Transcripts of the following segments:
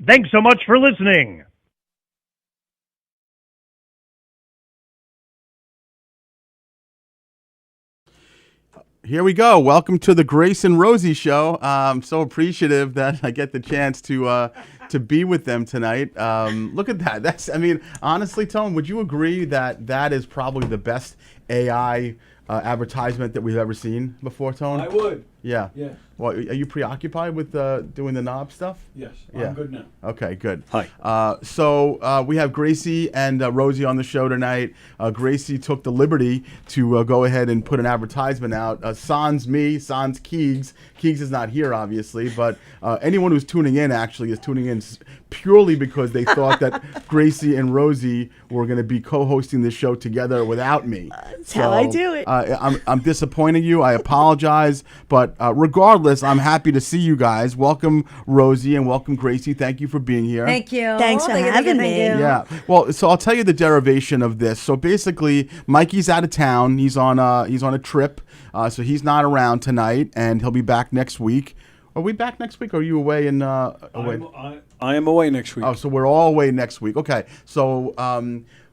Thanks so much for listening. Here we go. Welcome to the Grace and Rosie show. I'm so appreciative that I get the chance to be with them tonight. Look at that. Honestly, Tone, would you agree that that is probably the best AI advertisement that we've ever seen before, Tone? I would. Yeah. Yeah. Well, are you preoccupied with doing the knob stuff? Yes. Yeah. I'm good now. Okay, good. Hi. So we have Gracie and Rosie on the show tonight. Gracie took the liberty to go ahead and put an advertisement out. Sans Keegs. Keegs is not here, obviously, but anyone who's tuning in actually is tuning in purely because they thought that Gracie and Rosie were going to be co-hosting this show together without me. That's how I do it. I'm disappointing you. I apologize, but regardless, I'm happy to see you guys. Welcome, Rosie, and welcome, Gracie. Thank you for being here. Thank you. Thanks for having me. Yeah. Well, so I'll tell you the derivation of this. So basically, Mikey's out of town. He's on a trip, so he's not around tonight, and he'll be back next week. Are we back next week? Or are you away in? Away? I am away next week. Oh, so we're all away next week. Okay. So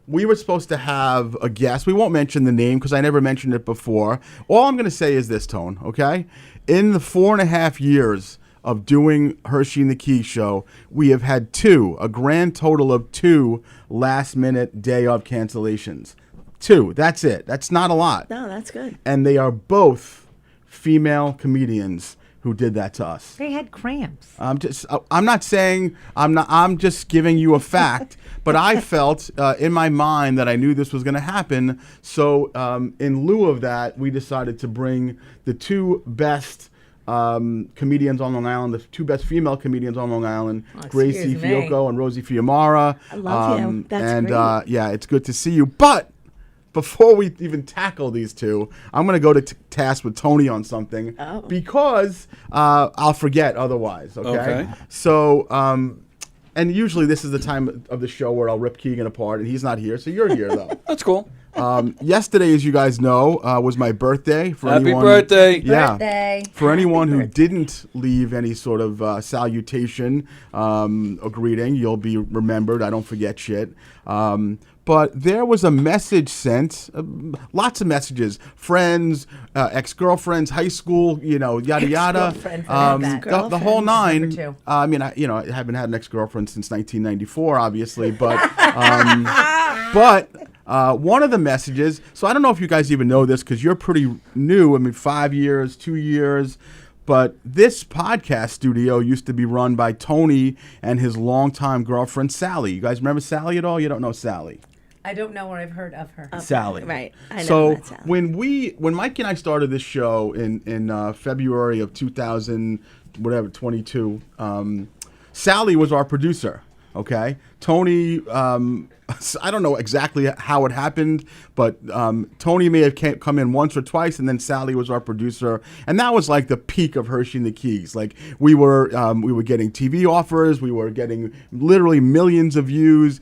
we were supposed to have a guest. We won't mention the name because I never mentioned it before. All I'm going to say is this, Tone, okay? In the 4.5 years of doing Herschy and the Keegs show, we have had a grand total of 2 last-minute day of cancellations. 2. That's it. That's not a lot. No, that's good. And they are both female comedians who did that to us. They had cramps. I'm just giving you a fact, but I felt in my mind that I knew this was going to happen. So in lieu of that, we decided to bring the 2 best comedians on Long Island, the 2 best female comedians on Long Island, Gracie Fiocco and Rosie Fiumara. I love you. That's great. Yeah, it's good to see you. But before we even tackle these 2, I'm going to go to task with Tony on something because I'll forget otherwise. Okay. So, and usually this is the time of the show where I'll rip Keegan apart, and he's not here, so you're here though. That's cool. Yesterday, as you guys know, was my birthday. Happy birthday! Yeah, Birthday. for anyone who didn't leave any sort of salutation or greeting, you'll be remembered. I don't forget shit. But there was a message sent, lots of messages, friends, ex-girlfriends, high school, yada yada, the whole 9. I haven't had an ex-girlfriend since 1994, obviously, but one of the messages. So I don't know if you guys even know this because you're pretty new. I mean, 5 years, 2 years. But this podcast studio used to be run by Tony and his longtime girlfriend, Sally. You guys remember Sally at all? You don't know Sally? I don't know, or I've heard of her. Okay. Sally. Right. I know so that Sally. when Mike and I started this show in February of 2022, Sally was our producer. Okay, Tony. I don't know exactly how it happened, but Tony may have come in once or twice, and then Sally was our producer, and that was like the peak of Herschy and the Keegs. Like we were getting TV offers, we were getting literally millions of views.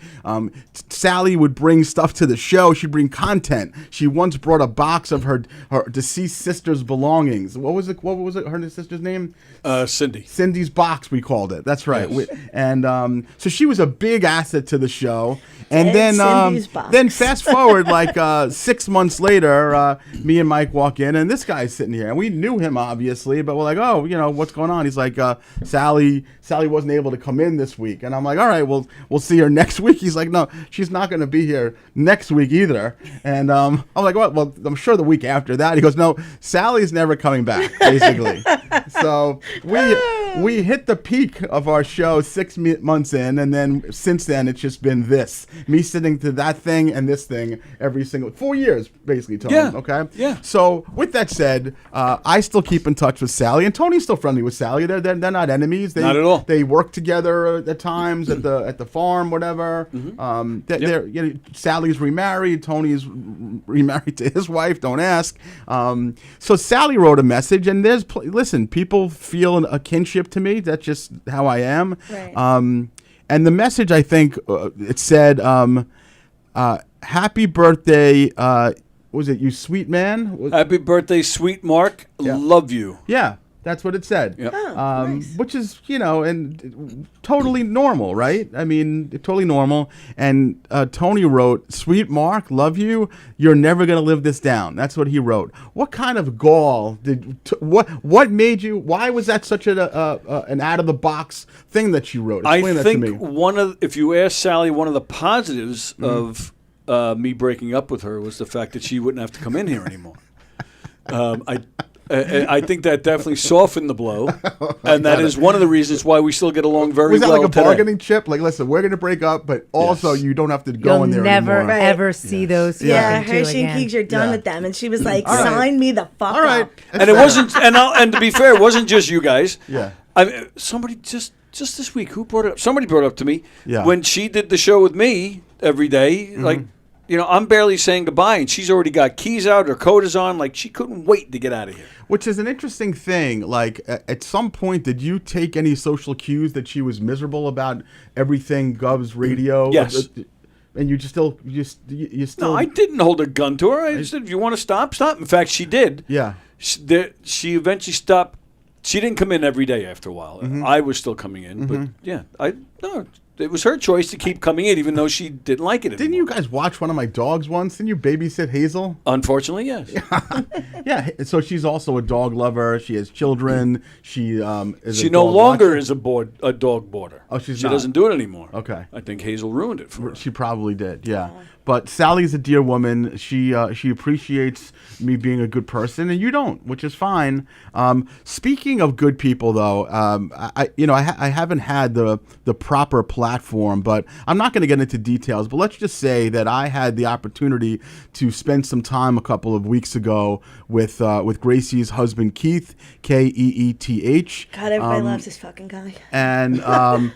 Sally would bring stuff to the show. She'd bring content. She once brought a box of her deceased sister's belongings. What was it? Her sister's name? Cindy. Cindy's box, we called it. That's right. Yes. And so she was a big asset to the show. And Cindy's box. then fast forward like 6 months later, me and Mike walk in, and this guy's sitting here, and we knew him obviously, but we're like, oh, what's going on? He's like, Sally wasn't able to come in this week, and I'm like, all right, well, we'll see her next week. He's like, no, she's not going to be here next week either. And I'm like, well, I'm sure the week after that. He goes, no, Sally's never coming back, basically. So we hit the peak of our show 6 months in, and then since then it's just been this. Me sitting to that thing and this thing every single 4 years, basically, Tony. Yeah. Okay. Yeah. So with that said, I still keep in touch with Sally, and Tony's still friendly with Sally. They're not enemies. Not at all. They work together at times at the farm, whatever. Mm-hmm. Sally's remarried. Tony's remarried to his wife. Don't ask. So Sally wrote a message, and listen, people feel a kinship to me. That's just how I am. Right. And the message, I think, it said, happy birthday, was it you sweet man? Happy birthday, sweet Mark. Yeah. Love you. Yeah, That's what it said. Yep. Oh, nice. Which is, and totally normal, right? I mean, totally normal. And Tony wrote, "Sweet Mark, love you. You're never gonna live this down." That's what he wrote. What kind of gall what made you? Why was that such an out of the box thing that you wrote? Explain that to me. I think if you ask Sally, one of the positives of me breaking up with her was the fact that she wouldn't have to come in here anymore. I think that definitely softened the blow, and that is one of the reasons why we still get along very well. Was that like a today. bargaining chip? Like, listen, we're going to break up, but also you don't have to go in there never anymore. ever see those. Yeah, two Hershey and again. Keegs, you're done with them. And she was like, sign me the fuck All right. up. And it wasn't. And to be fair, it wasn't just you guys. Yeah. I mean, somebody just this week, who brought it up? Somebody brought it up to me. Yeah. When she did the show with me every day, like. I'm barely saying goodbye, and she's already got keys out, her coat is on. Like, she couldn't wait to get out of here. Which is an interesting thing. Like, at some point, did you take any social cues that she was miserable about everything Gov's radio? Yes. And you still. No, I didn't hold a gun to her. I said, if you want to stop, stop. In fact, she did. Yeah. She eventually stopped. She didn't come in every day after a while. I was still coming in. But, yeah, it was her choice to keep coming in, even though she didn't like it anymore. Didn't you guys watch one of my dogs once? Didn't you babysit Hazel? Unfortunately, yes. Yeah. So she's also a dog lover. She has children. She is. She a no dog longer watcher. is a dog boarder. Oh, she doesn't do it anymore. Okay. I think Hazel ruined it for her. She probably did. Yeah. But Sally's a dear woman. She appreciates me being a good person, and you don't, which is fine. Speaking of good people, though, I haven't had the proper platform, but I'm not going to get into details. But let's just say that I had the opportunity to spend some time a couple of weeks ago with Gracie's husband Keith, Keeth. God, everybody loves this fucking guy. And good God.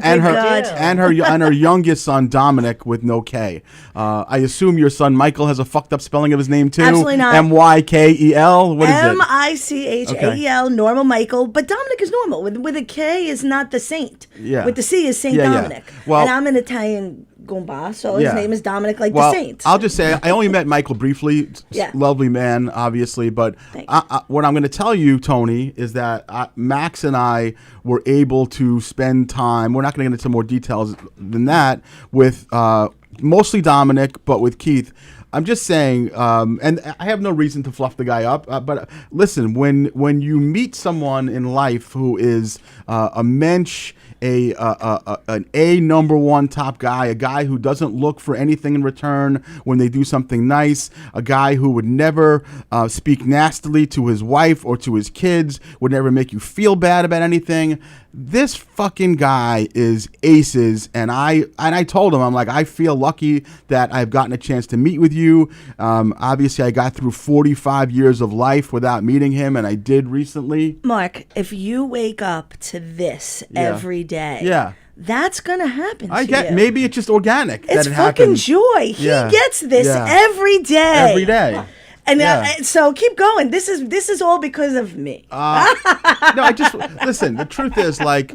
and her youngest son Dominic with no K. I assume your son Michael has a fucked up spelling of his name too. Absolutely not. Mykel. What is it? Michael, normal Michael. But Dominic is normal. With a K is not the saint. Yeah. With the C is Saint Yeah, yeah. Dominic. Well- and I'm an Italian Goomba, so his Yeah. name is Dominic, like Well, the saint. I'll just say I only met Michael briefly. Yeah. Lovely man, obviously. But Thanks. what I'm going to tell you, Tony, is that Max and I were able to spend time. We're not going to get into more details than that with mostly Dominic, but with Keith. I'm just saying, and I have no reason to fluff the guy up. But listen, when you meet someone in life who is a mensch, an number one top guy, a guy who doesn't look for anything in return when they do something nice, a guy who would never speak nastily to his wife or to his kids, would never make you feel bad about anything. This fucking guy is aces, and I told him, I'm like, I feel lucky that I've gotten a chance to meet with you. Obviously, I got through 45 years of life without meeting him, and I did recently. Mark, if you wake up to this every day, Yeah. that's gonna happen to you. Maybe it's just organic. It's that it fucking happens. joy. He Yeah. gets this Yeah. every day. Every day. And Yeah. so keep going. This is all because of me. No, I just listen. The truth is, like,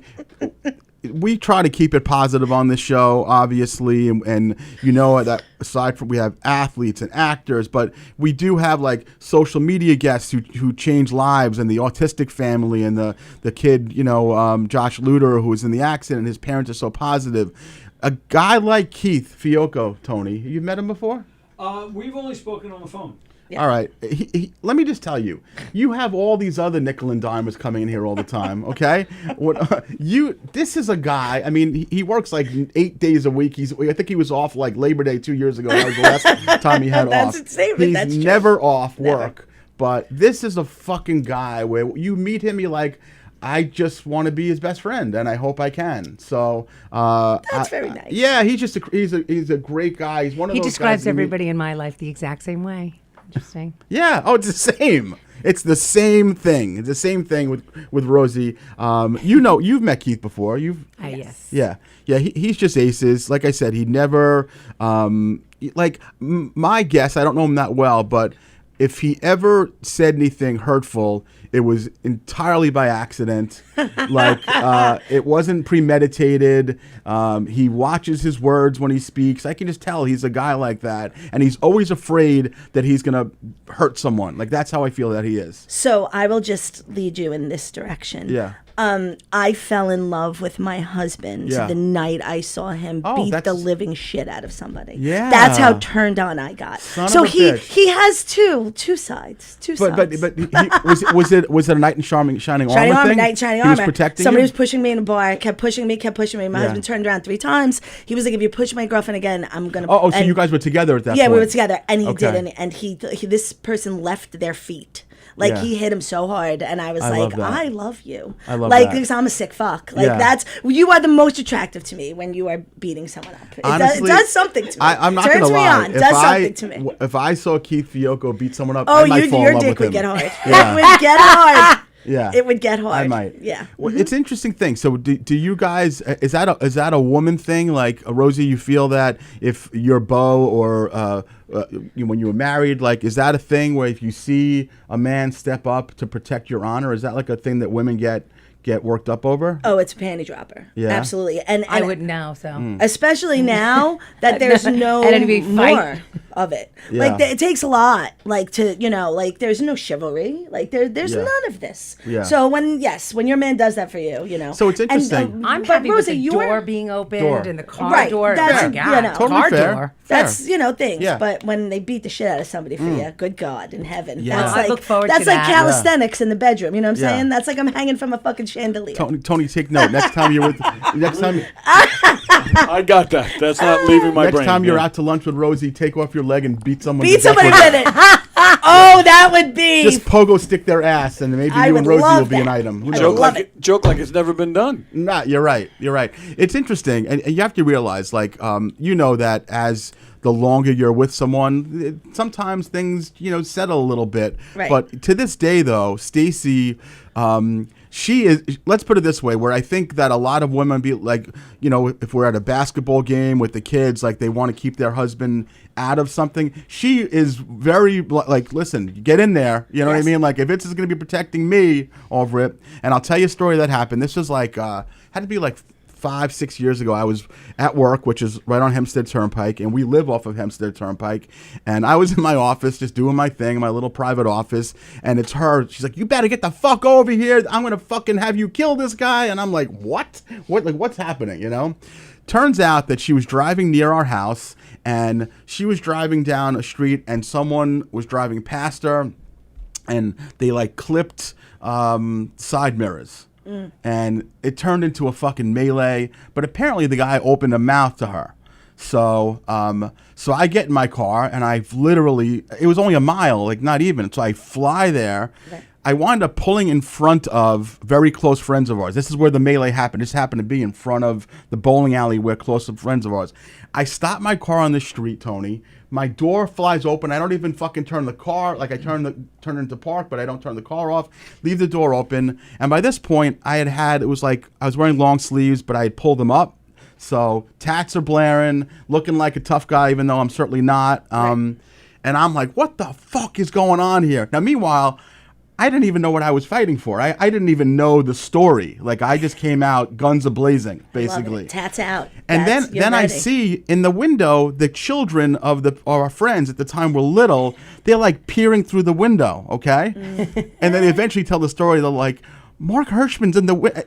we try to keep it positive on this show, obviously, and you know that aside from we have athletes and actors, but we do have like social media guests who change lives, and the autistic family, and the kid, Josh Luter, who was in the accident. His parents are so positive. A guy like Keith Fiocco, Tony, you've met him before? We've only spoken on the phone. Yeah. All right. Let me just tell you, you have all these other nickel and dimers coming in here all the time, okay? This is a guy, I mean, he works like 8 days a week. I think he was off like Labor Day 2 years ago. That was the last time he had That's off. a statement. He's That's true. never off Never. work. But this is a fucking guy where you meet him, you're like, I just want to be his best friend, and I hope I can. So That's very nice. Yeah, he's a great guy. He's one of He those describes guys you meet- everybody in my life the exact same way. Interesting. Yeah. Oh, it's the same. It's the same thing. It's the same thing with Rosie. You've met Keith before. Yes. Yeah. He's just aces. Like I said, he never. My guess, I don't know him that well, but if he ever said anything hurtful, it was entirely by accident. Like, it wasn't premeditated. He watches his words when he speaks. I can just tell he's a guy like that. And he's always afraid that he's going to hurt someone. Like, that's how I feel that he is. So I will just lead you in this direction. Yeah. I fell in love with my husband Yeah. the night I saw him beat the that's- living shit out of somebody. Yeah. That's how turned on I got. Son So of a bitch. he has two sides. But was it a knight in shining Shining armor armor, thing? knight in shining He armor. was protecting Somebody you? was pushing me in a bar, kept pushing me. My Yeah. husband turned around 3 times. He was like, "If you push my girlfriend again, I'm gonna." Oh, so and- you guys were together at that Yeah, point? we were together, and he Okay. did, and he this person left their feet. Like, Yeah. he hit him so hard, and I was I like, love that. I love you. I love like, that. because I'm a sick fuck. Like, Yeah. you are the most attractive to me when you are beating someone up. Honestly, it does something to me. I'm not Turns gonna me lie. on. Does something to me. If I saw Keith Fiocco beat someone up, Oh, I might fall in your love dick with would him. get hard. Yeah. It would get hard. Yeah, It would get hard. I might. Yeah. Well, it's an interesting thing. So, do you guys? Is that a woman thing? Like, Rosie, you feel that if your beau or when you were married, like, is that a thing where if you see a man step up to protect your honor, is that like a thing that women get worked up over? Oh, it's a panty dropper. Yeah? Absolutely. And I wouldn't know. So especially now that there's no And it'd be more fight. of it. Yeah. Like, it takes a lot, like, to, like, there's no chivalry. Like, there's Yeah. none of this. Yeah. So when your man does that for you, So it's interesting. I'm but happy Rosie, with the you're- door being opened Door. and the car Right, door. that's- Oh my God. Totally car fair. door. That's things. Yeah. But when they beat the shit out of somebody for you, good God in heaven. Yeah. That's I like look forward that's to like that. calisthenics in the bedroom. You know what I'm Yeah. saying? That's like I'm hanging from a fucking chandelier. Tony, take note. Next time you're with, I got that. That's not leaving my next brain. time you're Yeah. out to lunch with Rosie, take off your leg and beat someone. Beat to death somebody with with it. Oh, that would be. Just pogo stick their ass, and maybe I you and would Rosie will love be an that. item. Who I knows? would love it. Joke like it's never been done. Nah, you're right. You're right. It's interesting, and you have to realize, like, that as the longer you're with someone, sometimes things, settle a little bit. Right. But to this day, though, Stacy, she is. Let's put it this way: where I think that a lot of women be like, if we're at a basketball game with the kids, like they want to keep their husband out of something. She is very like, listen, get in there. You know what I Yes. mean? Like, if it's going to be protecting me over it, and I'll tell you a story that happened. This was like had to be like 5-6 years ago. I was at work, which is right on Hempstead Turnpike, and we live off of Hempstead Turnpike. And I was in my office just doing my thing, my little private office, and it's her. She's like, "You better get the fuck over here. I'm gonna fucking have you kill this guy." And I'm like, "What? What's happening?" Turns out that she was driving near our house, and she was driving down a street, and someone was driving past her, and they like clipped side mirrors. And it turned into a fucking melee. But apparently the guy opened a mouth to her. So I get in my car, and I've literally, it was only a mile, like not even. So I fly there. Okay. I wound up pulling in front of very close friends of ours. This is where the melee happened. This happened to be in front of the bowling alley where close friends of ours. I stop my car on the street, Tony. My door flies open. I don't even fucking turn the car. Like, I turn it into park, but I don't turn the car off. Leave the door open. And by this point, it was like I was wearing long sleeves, but I had pulled them up. So tats are blaring, looking like a tough guy, even though I'm certainly not. And I'm like, what the fuck is going on here? Now, meanwhile, I didn't even know what I was fighting for. I didn't even know the story. Like, I just came out guns a-blazing, basically. Love it. Tats out. And That's- then you're I ready. see in the window the children of our friends at the time were little. They're like peering through the window, okay? And then they eventually tell the story. They're like, Mark Hirschman's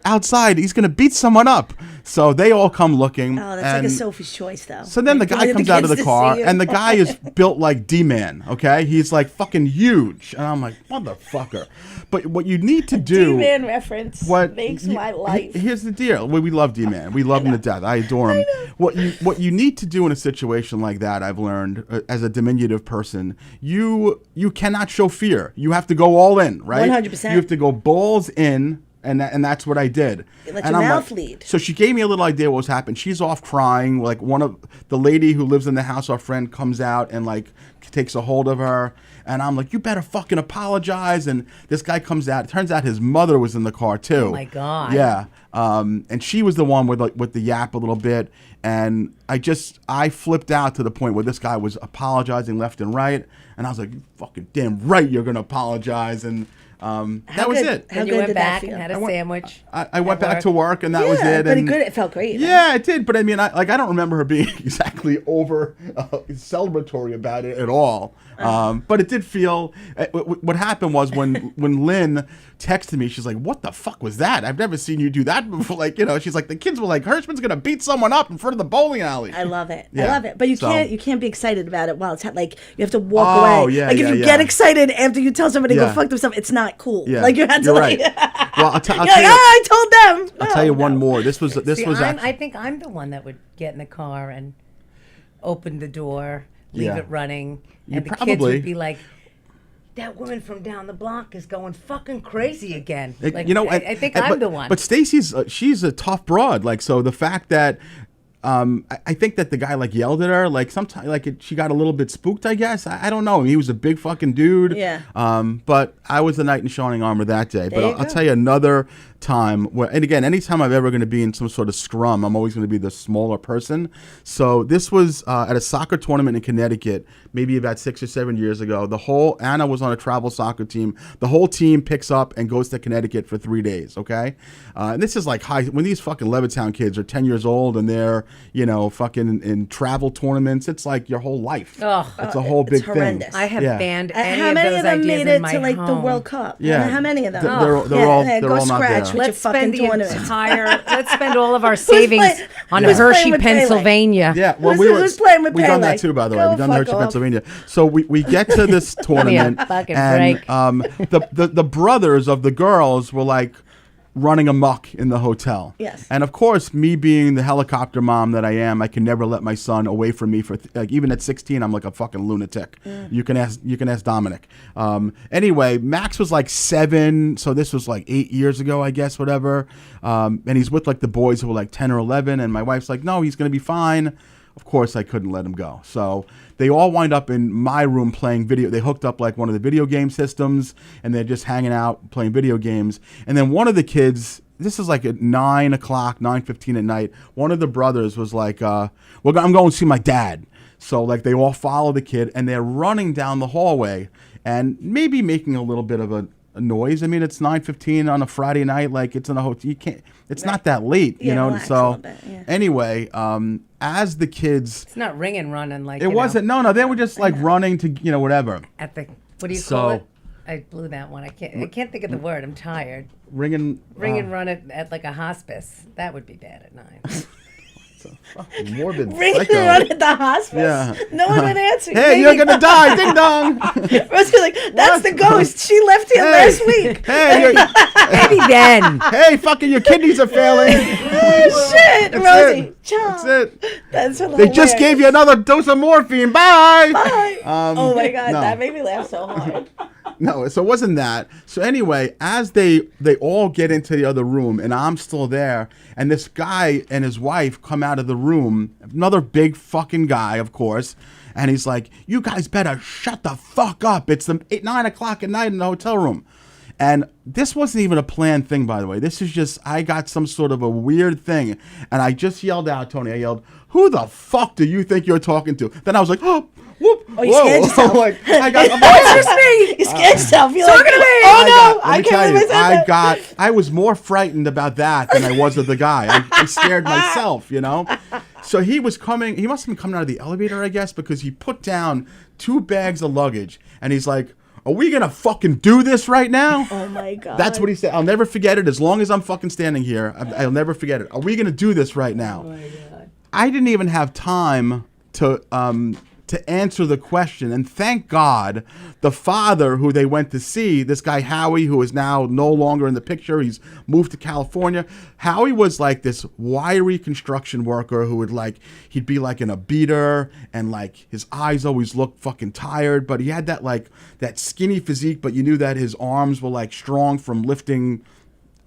outside. He's going to beat someone up. So they all come looking. Oh, that's like a Sophie's Choice, though. So then the Like, guy wanted comes out of kids the to car, see you. and the guy is built like D-Man, okay? He's like fucking huge. And I'm like, motherfucker. But what you need to do... D-Man reference What makes you- my life. Here's the deal. We love D-Man. We love him to death. I adore him. What you need to do in a situation like that, I've learned as a diminutive person, you cannot show fear. You have to go all in, right? 100%. You have to go balls in. And that's what I did. Let and your I'm mouth like, lead. So she gave me a little idea what was happening. She's off crying. Like, one of the lady who lives in the house, our friend, comes out and like takes a hold of her. And I'm like, you better fucking apologize. And this guy comes out. It turns out his mother was in the car too. Oh my God. Yeah. And she was the one with the yap a little bit. And I flipped out to the point where this guy was apologizing left and right. And I was like, you fucking damn right you're going to apologize. And that was it. How And you good went did that back and feel? had a sandwich. I went back to work, and that was it. But And it felt great. yeah, it did. But I mean, I don't remember her being exactly over celebratory about it at all. But it did feel. What happened was when Lynn texted me, she's like, "What the fuck was that? I've never seen you do that before." Like, she's like, the kids were like, "Hirschman's gonna beat someone up in front of the bowling alley." I love it. Yeah. I love it. But you So- can't be excited about it while it's like you have to walk Oh, away. yeah, like yeah, if you yeah. get excited after you tell somebody to Yeah. go fuck themselves, it's not cool. Yeah, Like you had to you're like. right. Well, I'll tell You're you. like, I told them. I'll tell you one more. This was See, actually. I think I'm the one that would get in the car and open the door, leave Yeah. it running, You and the kids probably- would be like, that woman from down the block is going fucking crazy again. Like, Like, you know, I think but, I'm the one. But Stacy's she's a tough broad. Like, so the fact that I think that the guy like yelled at her, like sometimes she got a little bit spooked. I guess I don't know. He was a big fucking dude. Yeah. But I was the knight in shining armor that day. But you I'll go. tell you another time where, and again, anytime I've ever going to be in some sort of scrum, I'm always going to be the smaller person. So this was at a soccer tournament in Connecticut, maybe about 6 or 7 years ago. Anna was on a travel soccer team. The whole team picks up and goes to Connecticut for 3 days. Okay. And this is like when these fucking Levittown kids are 10 years old and they're, fucking in travel tournaments. It's like your whole life. Ugh. It's a whole big horrendous. I have Yeah. banned any How of many those of them ideas made in it my to like the home. World Cup? Yeah. How many of them? They're all go not scratch there. with Let's your fucking spend the tournament. let's spend all of our savings on who's Hershey, playing with Pele? Pennsylvania. Yeah, well, Who's playing with we done that Pele? too, by the way. Go We done fuck Hershey, off. Pennsylvania. So we get to this tournament, fucking and break. the brothers of the girls were like running amok in the hotel. Yes. And of course, me being the helicopter mom that I am, I can never let my son away from me for like even at 16. I'm like a fucking lunatic. You can ask Dominic. Anyway, Max was like 7, so this was like 8 years ago, I guess, whatever. And he's with like the boys who were like 10 or 11, and my wife's like, no, he's gonna be fine. Of course, I couldn't let him go. So they all wind up in my room playing video. They hooked up like one of the video game systems, and they're just hanging out playing video games. And then one of the kids, this is like at 9 o'clock, 9:15 at night, one of the brothers was like, I'm going to see my dad. So like they all follow the kid, and they're running down the hallway and maybe making a little bit of a noise. I mean, it's 9:15 on a Friday night. Like it's in a hotel. You can't. It's not that late, you Yeah, know. relax a So little bit, yeah. anyway, as the kids, It's not ringing, running like it wasn't. No. They were just like running to whatever. at the what do you So- call it? I blew that one. I can't think of the word. I'm tired. Ringing. Ring and run at like a hospice. That would be bad at 9. Morbid. Ring and psycho. run at the hospice. Yeah. No one would answer. Hey, you're gonna die! Ding dong. Rosie's like, that's the ghost. She left here last week. Hey, Maybe then. hey, fucking your kidneys are failing. Oh shit, That's Rosie. it. Ciao. That's it. That's They just gave you another dose of morphine. Bye. Bye. Oh my god, no. that made me laugh so hard. No, so it wasn't that. So anyway, as they all get into the other room, and I'm still there, and this guy and his wife come out of the room, another big fucking guy, of course, and he's like, "You guys better shut the fuck up. It's 9 o'clock at night in the hotel room." And this wasn't even a planned thing, by the way. This is just, I got some sort of a weird thing, and I just yelled out, Tony, I yelled, "Who the fuck do you think you're talking to?" Then I was like, "Oh, whoop, Oh, you scared yourself. like, I got, It's just me. You scared yourself. You're like, Talking to me. oh no, let I me can't tell believe you, I said that. I was more frightened about that than I was of the guy. I scared myself, So he was coming, he must have been coming out of the elevator, I guess, because he put down 2 bags of luggage, and he's like, "Are we gonna fucking do this right now?" Oh my god. That's what he said. I'll never forget it as long as I'm fucking standing here. I'll never forget it. Are we gonna do this right now? Oh my God. I didn't even have time to answer the question, and thank God the father who they went to see, this guy Howie, who is now no longer in the picture, he's moved to California. Howie was like this wiry construction worker who he'd be like in a beater, and like his eyes always looked fucking tired, but he had that skinny physique, but you knew that his arms were like strong from lifting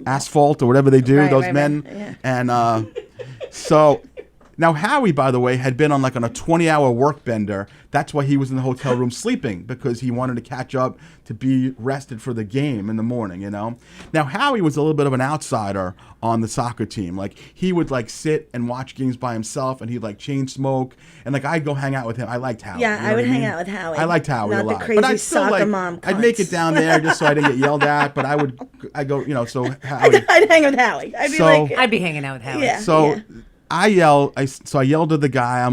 asphalt or whatever they do, Right, those right, men. right, yeah. And so Now, Howie, by the way, had been on a 20-hour work bender. That's why he was in the hotel room sleeping, because he wanted to catch up to be rested for the game in the morning, Now, Howie was a little bit of an outsider on the soccer team. He would, sit and watch games by himself, and he'd, chain smoke. And, I'd go hang out with him. I liked Howie. Yeah, I would hang out with Howie. I liked Howie a lot. Not the crazy but I'd still, soccer mom I'd make it down there just so I didn't get yelled at. But I'd go, so Howie. I'd hang with Howie. I'd be like... I'd be hanging out with Howie. Yeah. So I yelled at the guy.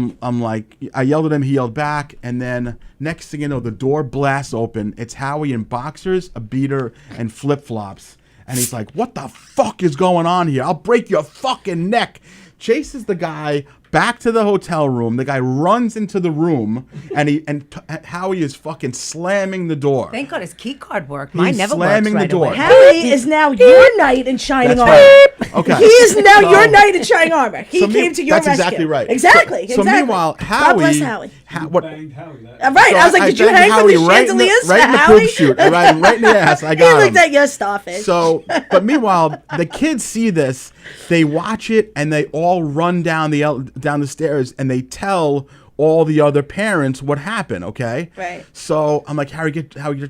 I yelled at him. He yelled back, and then next thing you know, the door blasts open. It's Howie in boxers, a beater, and flip flops, and he's like, "What the fuck is going on here? I'll break your fucking neck!" Chases the guy back to the hotel room. The guy runs into the room, and Howie is fucking slamming the door. Thank God his key card worked. Mine never slamming works the door. away. Howie is now your knight in shining That's armor. right. Okay. He is now your knight in shining armor. He So came to your that's rescue. exactly right. Exactly. So meanwhile, Howie. God bless Howie. What? Banged Howie that. Right. I was like, did you banged hang from Howie the chandeliers right in the Howie? poop chute. Right in the ass. I He got him. looked at your starfish. So, but meanwhile, the kids see this, they watch it, and they all run down the stairs, and they tell all the other parents what happened. Okay. Right. So I'm like, Howie,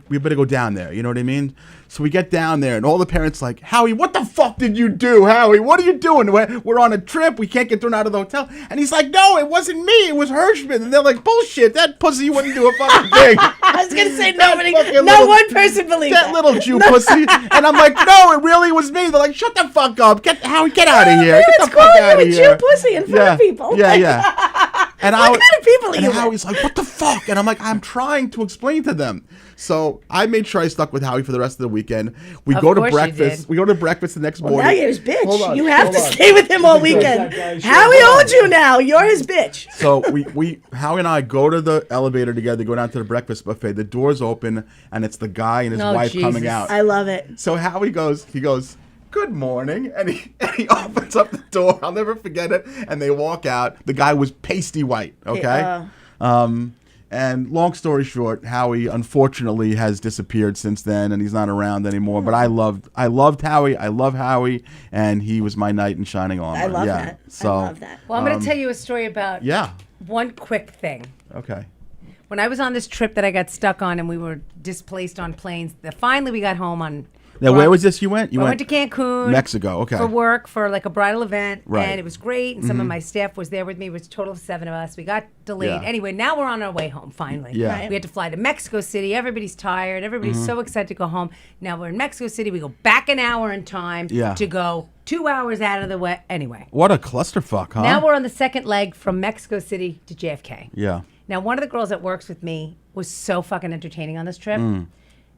we better go down there. You know what I mean? So we get down there, and all the parents like, Howie, what the fuck did you do, Howie? What are you doing? We're on a trip. We can't get thrown out of the hotel. And he's like, no, it wasn't me. It was Herschy. And they're like, bullshit. That pussy wouldn't do a fucking thing. I was gonna say That nobody, fucking no little- one person believed That little Jew pussy. And I'm like, no, it really was me. They're like, shut the fuck up. Howie, get out of here. Get the It's fuck calling out you of a here. Jew pussy in front of people. Yeah. And What kind of people are and you? Howie's like, what the fuck? And I'm like, I'm trying to explain to them. So I made sure I stuck with Howie for the rest of the weekend. We Of go to course you breakfast. did. We go to breakfast the next morning. Now you're his bitch. Hold on, You have hold to on. stay with him all weekend. Howie owns you now. You're his bitch. So Howie and I go to the elevator together, go down to the breakfast buffet. The doors open, and it's the guy and his Oh, wife coming Jesus. out. I love it. So Howie goes, good morning, and he opens up the door. I'll never forget it. And they walk out. The guy was pasty white. Okay. And long story short, Howie unfortunately has disappeared since then, and he's not around anymore. But I loved Howie. I love Howie, and he was my knight in shining armor. I love yeah. that. So, I love that. Well, I'm going to tell you a story about Yeah. one quick thing. Okay. When I was on this trip that I got stuck on and we were displaced on planes, finally we got home on... Now, where was this you went? I went to Cancun. Mexico, okay. For work, for like a bridal event. Right. And it was great. And some of my staff was there with me. It was a total of 7 of us. We got delayed. Yeah. Anyway, now we're on our way home, finally. Yeah. Right. We had to fly to Mexico City. Everybody's tired. Everybody's so excited to go home. Now we're in Mexico City. We go back an hour in time Yeah. to go 2 hours out of the way. Anyway. What a clusterfuck, huh? Now we're on the second leg from Mexico City to JFK. Yeah. Now, one of the girls that works with me was so fucking entertaining on this trip.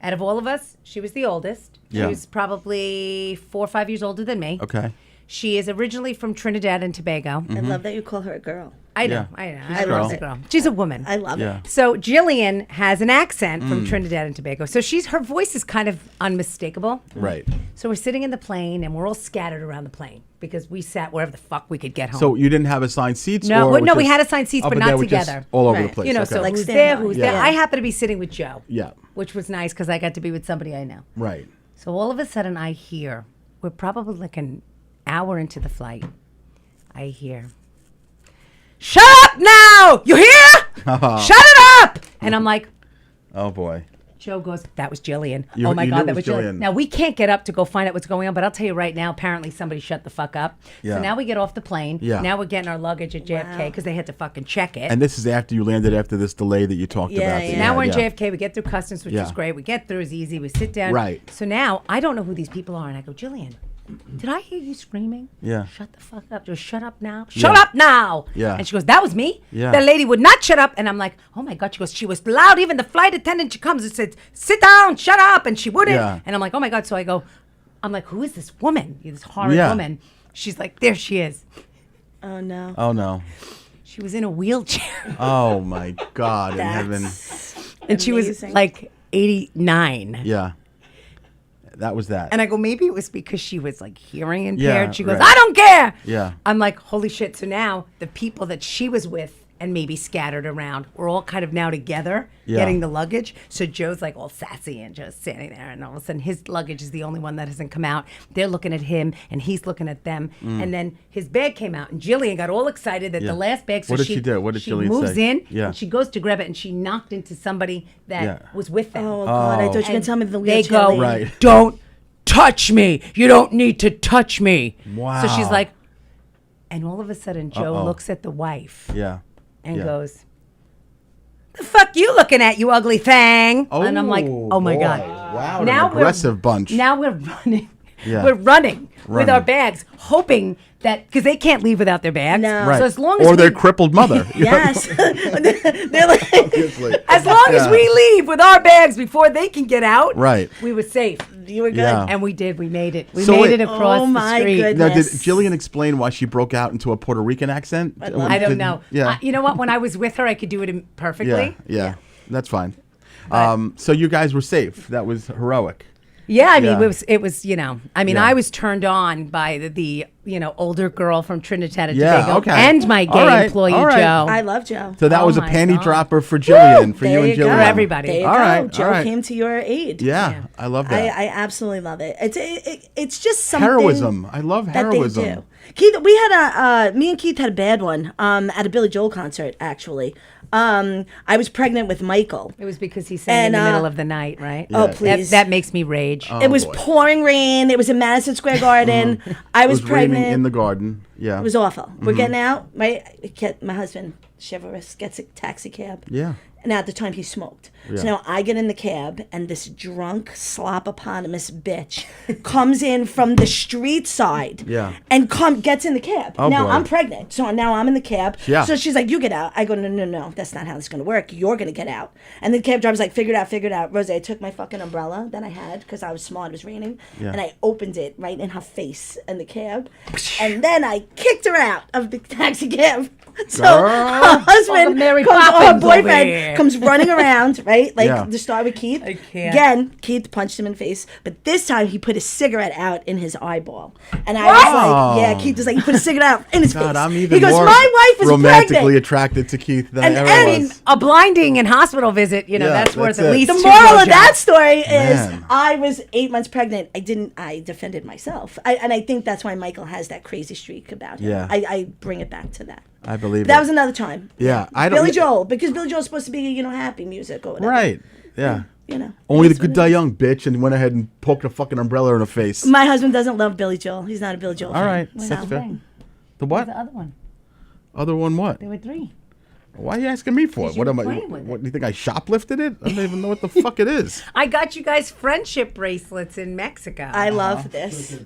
Out of all of us, she was the oldest. She Yeah. was probably 4 or 5 years older than me. Okay. She is originally from Trinidad and Tobago. I love that you call her a girl. I know, Yeah. I know. She's I a love girl. the girl. She's a woman. I love Yeah. it. So Jillian has an accent from Trinidad and Tobago. So her voice is kind of unmistakable. Right. So we're sitting in the plane and we're all scattered around the plane because we sat wherever the fuck we could get home. So you didn't have assigned seats? No, or well, no, just we had assigned seats, up but and not down with just together. all over Right. the place. you know, okay. so Like who's stand there, by. who's Yeah. there. I happen to be sitting with Joe. Yeah. Which was nice because I got to be with somebody I know. Right. So all of a sudden I hear, we're probably like an hour into the flight, I hear, shut up now! You hear? Shut it up! And I'm like, Oh, boy. Joe goes, that was Jillian. You- Oh my you knew God, it that was was Jillian. Jillian. Now we can't get up to go find out what's going on, but I'll tell you right now, apparently somebody shut the fuck up. Yeah. So now we get off the plane. Yeah. Now we're getting our luggage at JFK because they had to fucking check it. And this is after you landed after this delay that you talked Yeah, about. that yeah. you Now had, we're in yeah. JFK. We get through customs, which Yeah. is great. We get through is easy. We sit down. Right. So now I don't know who these people are, and I go, Jillian, did I hear you screaming? Yeah. Shut the fuck up. Just shut up now. Shut up now. Yeah. And she goes, that was me. Yeah. The lady would not shut up. And I'm like, oh my God. She goes, she was loud. Even the flight attendant, she comes and said, sit down, shut up. And she wouldn't. Yeah. And I'm like, oh my God. So I go, I'm like, who is this woman? This horrid Yeah. woman. She's like, there she is. Oh no. Oh, no. She was in a wheelchair. Oh, my God in heaven. And she was Amazing. like 89. Yeah. That was that. And I go, maybe it was because she was like hearing impaired. Yeah, She goes, right. I don't care. Yeah. I'm like, holy shit. So now the people that she was with and maybe scattered around. We're all kind of now together Yeah. getting the luggage. So Joe's like all sassy and just standing there. And all of a sudden his luggage is the only one that hasn't come out. They're looking at him and he's looking at them. And then his bag came out and Jillian got all excited that Yeah. the last bag. So What did she do? What did she Jillian moves say? in Yeah. and she goes to grab it and she knocked into somebody that Yeah. was with them. Oh God! I thought you were gonna And tell me the they wheelchair go, lady. Right. don't touch me. You don't need to touch me. Wow. So she's like, and all of a sudden Joe Uh-oh. looks at the wife Yeah. and Yeah. goes, the fuck you looking at, you ugly thing? And I'm like, oh my boy. God. Wow, Now an aggressive bunch. Now we're running. Yeah. We're running with our Running. bags, hoping that, because they can't leave without their bags. No. Right. So as long as or we, their crippled mother. Yes. They're like, Obviously. as long as Yeah. we leave with our bags before they can get out, Right. we were safe. you were good. Yeah. And we did. We made it. We So made wait- it across Oh the my street. goodness. Now, did Jillian explain why she broke out into a Puerto Rican accent? I don't know. Yeah. You know what? When I was with her, I could do it perfectly. Yeah. That's fine. So you guys were safe. That was heroic. Yeah, I mean, Yeah. it was, you know, I mean, Yeah. I was turned on by the you know, older girl from Trinidad and Yeah, Tobago okay. and my gay All right, employee, all right. Joe. I love Joe. So that Oh was a my panty God. dropper for Jillian, for you There and you go. Jillian. For everybody. There you All go. right, Joe all right. came to your aid. Yeah, I love that. I absolutely love it. It's just something. Heroism. I love that heroism. they do. Keith, we had me and Keith had a bad one at a Billy Joel concert. Actually, I was pregnant with Michael. It was because he sang in And, the middle of the night, right? Oh, Yeah. please. That makes me rage. It was boy. pouring rain. It was in Madison Square Garden. I It was, was pregnant. raining in the garden. Yeah. It was awful. We're getting out. My husband, chivalrous, gets a taxi cab. Yeah. And at the time he smoked. Yeah. So now I get in the cab and this drunk slopoponymous bitch comes in from the street side. Yeah. And gets in the cab. Oh, now boy. I'm pregnant. So now I'm in the cab. Yeah. So she's like, you get out. I go, no. That's not how this is going to work. You're going to get out. And the cab driver's like, figure it out. Rosie, I took my fucking umbrella that I had because I was small. It was raining. Yeah. And I opened it right in her face in the cab. And then I kicked her out of the taxi cab. So Girl. her husband, Mary comes, her Poppins over boyfriend, here. comes running around, right? Like Yeah. the start with Keith. I can't. Again, Keith punched him in the face, but this time he put a cigarette out in his eyeball. And I was like, yeah, Keith was like, he put a cigarette out in his face. God, I'm even He goes, more my wife is romantically pregnant. attracted to Keith than And- I and ever I mean, was. A blinding and hospital visit, you know, Yeah, that's worth that's at it. least The two moral of blowjobs. that story is Man. I was 8 months pregnant. I defended myself. And I think that's why Michael has that crazy streak about him. Yeah. I bring it back to that. I believe That it. was another time. Yeah, I don't. Billy Joel, because Billy Joel's supposed to be, happy music or whatever. Right. Yeah. it Only the is good what die it is. young, bitch, and went ahead and poked a fucking umbrella in her face. My husband doesn't love Billy Joel. He's not a Billy Joel All fan. right, We're that's not. fair. thing. The what? The other one. Other one what? There were three. Why are you asking me for? 'Cause you What am were I? playing with What do you think I shoplifted it? I don't even know what the fuck it is. I got you guys friendship bracelets in Mexico. I love this.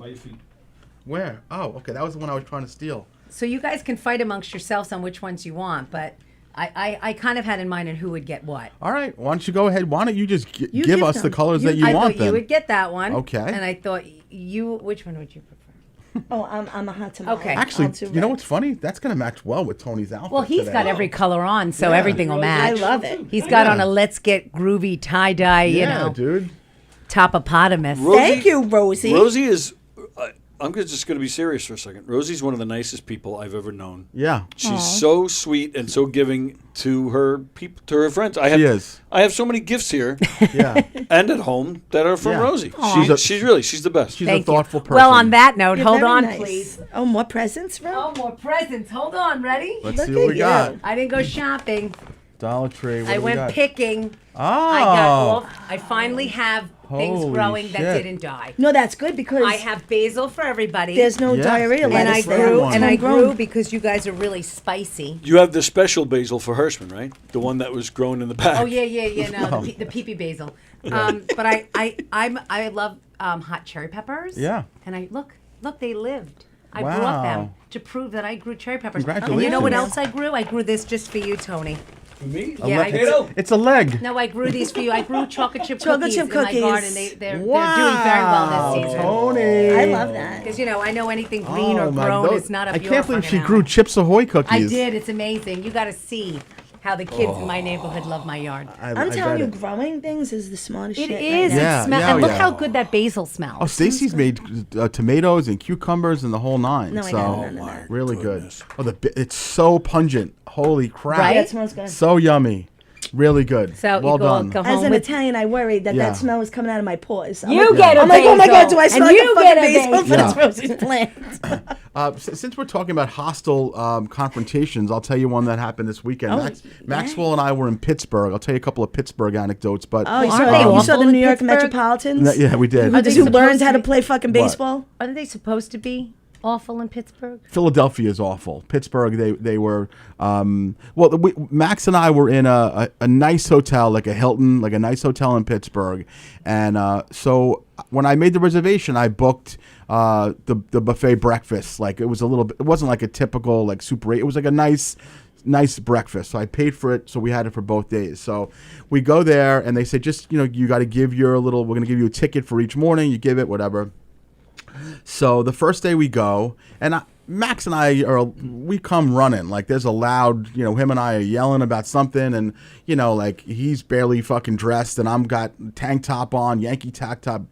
Where? Oh, okay. That was the one I was trying to steal. So you guys can fight amongst yourselves on which ones you want, but I kind of had in mind on who would get what. All right. Why don't you go ahead? Why don't you just You give give us them. the colors that you I want thought then? you would get that one. Okay. And I thought which one would you prefer? Oh, I'm a hot tamale. Okay. Actually, I'll do you know red. what's funny? That's gonna match well with Tony's outfit. Well, he's today. got every color on, so Yeah. everything will I match. love it. He's got on a let's get groovy tie dye, you Yeah, know, dude. topopotamus. Rosie- Thank you, Rosie. Rosie is. I'm just going to be serious for a second. Rosie's one of the nicest people I've ever known. Yeah. She's so sweet and so giving to her people, to her friends. I have, She is. I have so many gifts here Yeah. and at home that are from Yeah. Rosie. She's She's the best. She's Thank a thoughtful you. person. Well, on that note, You're hold very on, nice. please. Oh, more presents, Ro? Oh, more presents. Hold on, ready? Let's Look see what at we got. you. I didn't go shopping. Dollar Tree. What I do we went got? picking. Oh. I got off. I finally have things Holy growing that shit. didn't die. No, that's good because I have basil for everybody. there's no Yes, diarrhea basil and I lettuce for there. grew everyone. and I Homegrown. grew because you guys are really spicy. You have the special basil for Hirschman, right? The one that was grown in the back. Oh yeah, no, the pee basil. But I love hot cherry peppers. Yeah. And I look, they lived. I Wow. brought them to prove that I grew cherry peppers. And you know Congratulations. what else I grew? I grew this just for you, Tony. For me? Yeah, I it's, it's a leg. No, I grew these for you. I grew chocolate chip Chocolate cookies chip in my cookies. garden. They're doing very well this season. Tony. I love that. Because I know anything green Oh, or my grown God. is not up I your can't believe she fucking grew alley. Chips Ahoy cookies. I did. It's amazing. You got to see how the kids in my neighborhood love my yard. I'm telling you, bet it. growing things is the smartest It shit. is. Right now. Yeah, It smells. yeah, And look yeah. how good that basil smells. Oh, Stacy's made tomatoes and cucumbers and the whole nine. No, I so got none of that. really goodness. good. Oh, it's so pungent. Holy crap! Right? Yeah, it smells good. So yummy. Really good. So well you done. go As home an with Italian, I worried that Yeah. that smell was coming out of my pores. You get a I'm like, oh my god, do I basil, smell and like you a get fucking a basil for basil. this Rosie's plant? Since we're talking about hostile confrontations, I'll tell you one that happened this weekend. Oh, Maxwell and I were in Pittsburgh. I'll tell you a couple of Pittsburgh anecdotes. But Oh, you Aren't saw, they you awful saw the in New York Pittsburgh? Metropolitans? yeah, we did. Are they Who supposed learned to how to be- play fucking baseball? Aren't they supposed to be awful in Pittsburgh? Philadelphia is awful. Pittsburgh, they were. Max and I were in a nice hotel, like a Hilton, like a nice hotel in Pittsburgh, and so when I made the reservation, I booked the buffet breakfast. Like it was a little bit. It wasn't like a typical like Super 8. It was like a nice breakfast. So I paid for it. So we had it for both days. So we go there, and they say, just you got to give your little. We're gonna give you a ticket for each morning. You give it, whatever. So the first day we go, and Max and we come running. Like there's a loud, him and I are yelling about something, and like he's barely fucking dressed, and I'm got tank top on, Yankee tank top,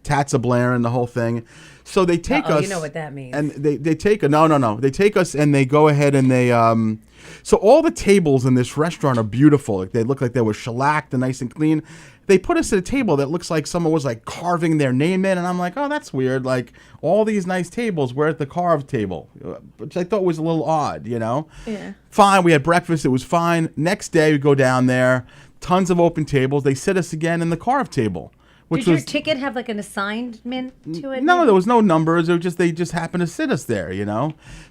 tats are blaring, the whole thing. So they take us. You know what that means. And they take no. They take us and they go ahead and they So all the tables in this restaurant are beautiful. Like they look like they were shellacked and nice and clean. They put us at a table that looks like someone was like carving their name in, and I'm like, oh, that's weird. Like all these nice tables, we're at the carved table, which I thought was a little odd, Yeah. Fine, we had breakfast, it was fine. Next day we go down there, tons of open tables. They sit us again in the carved table. Which Did your was, ticket have like an assignment to it? no, there was no numbers. It was just they just happened to sit us there,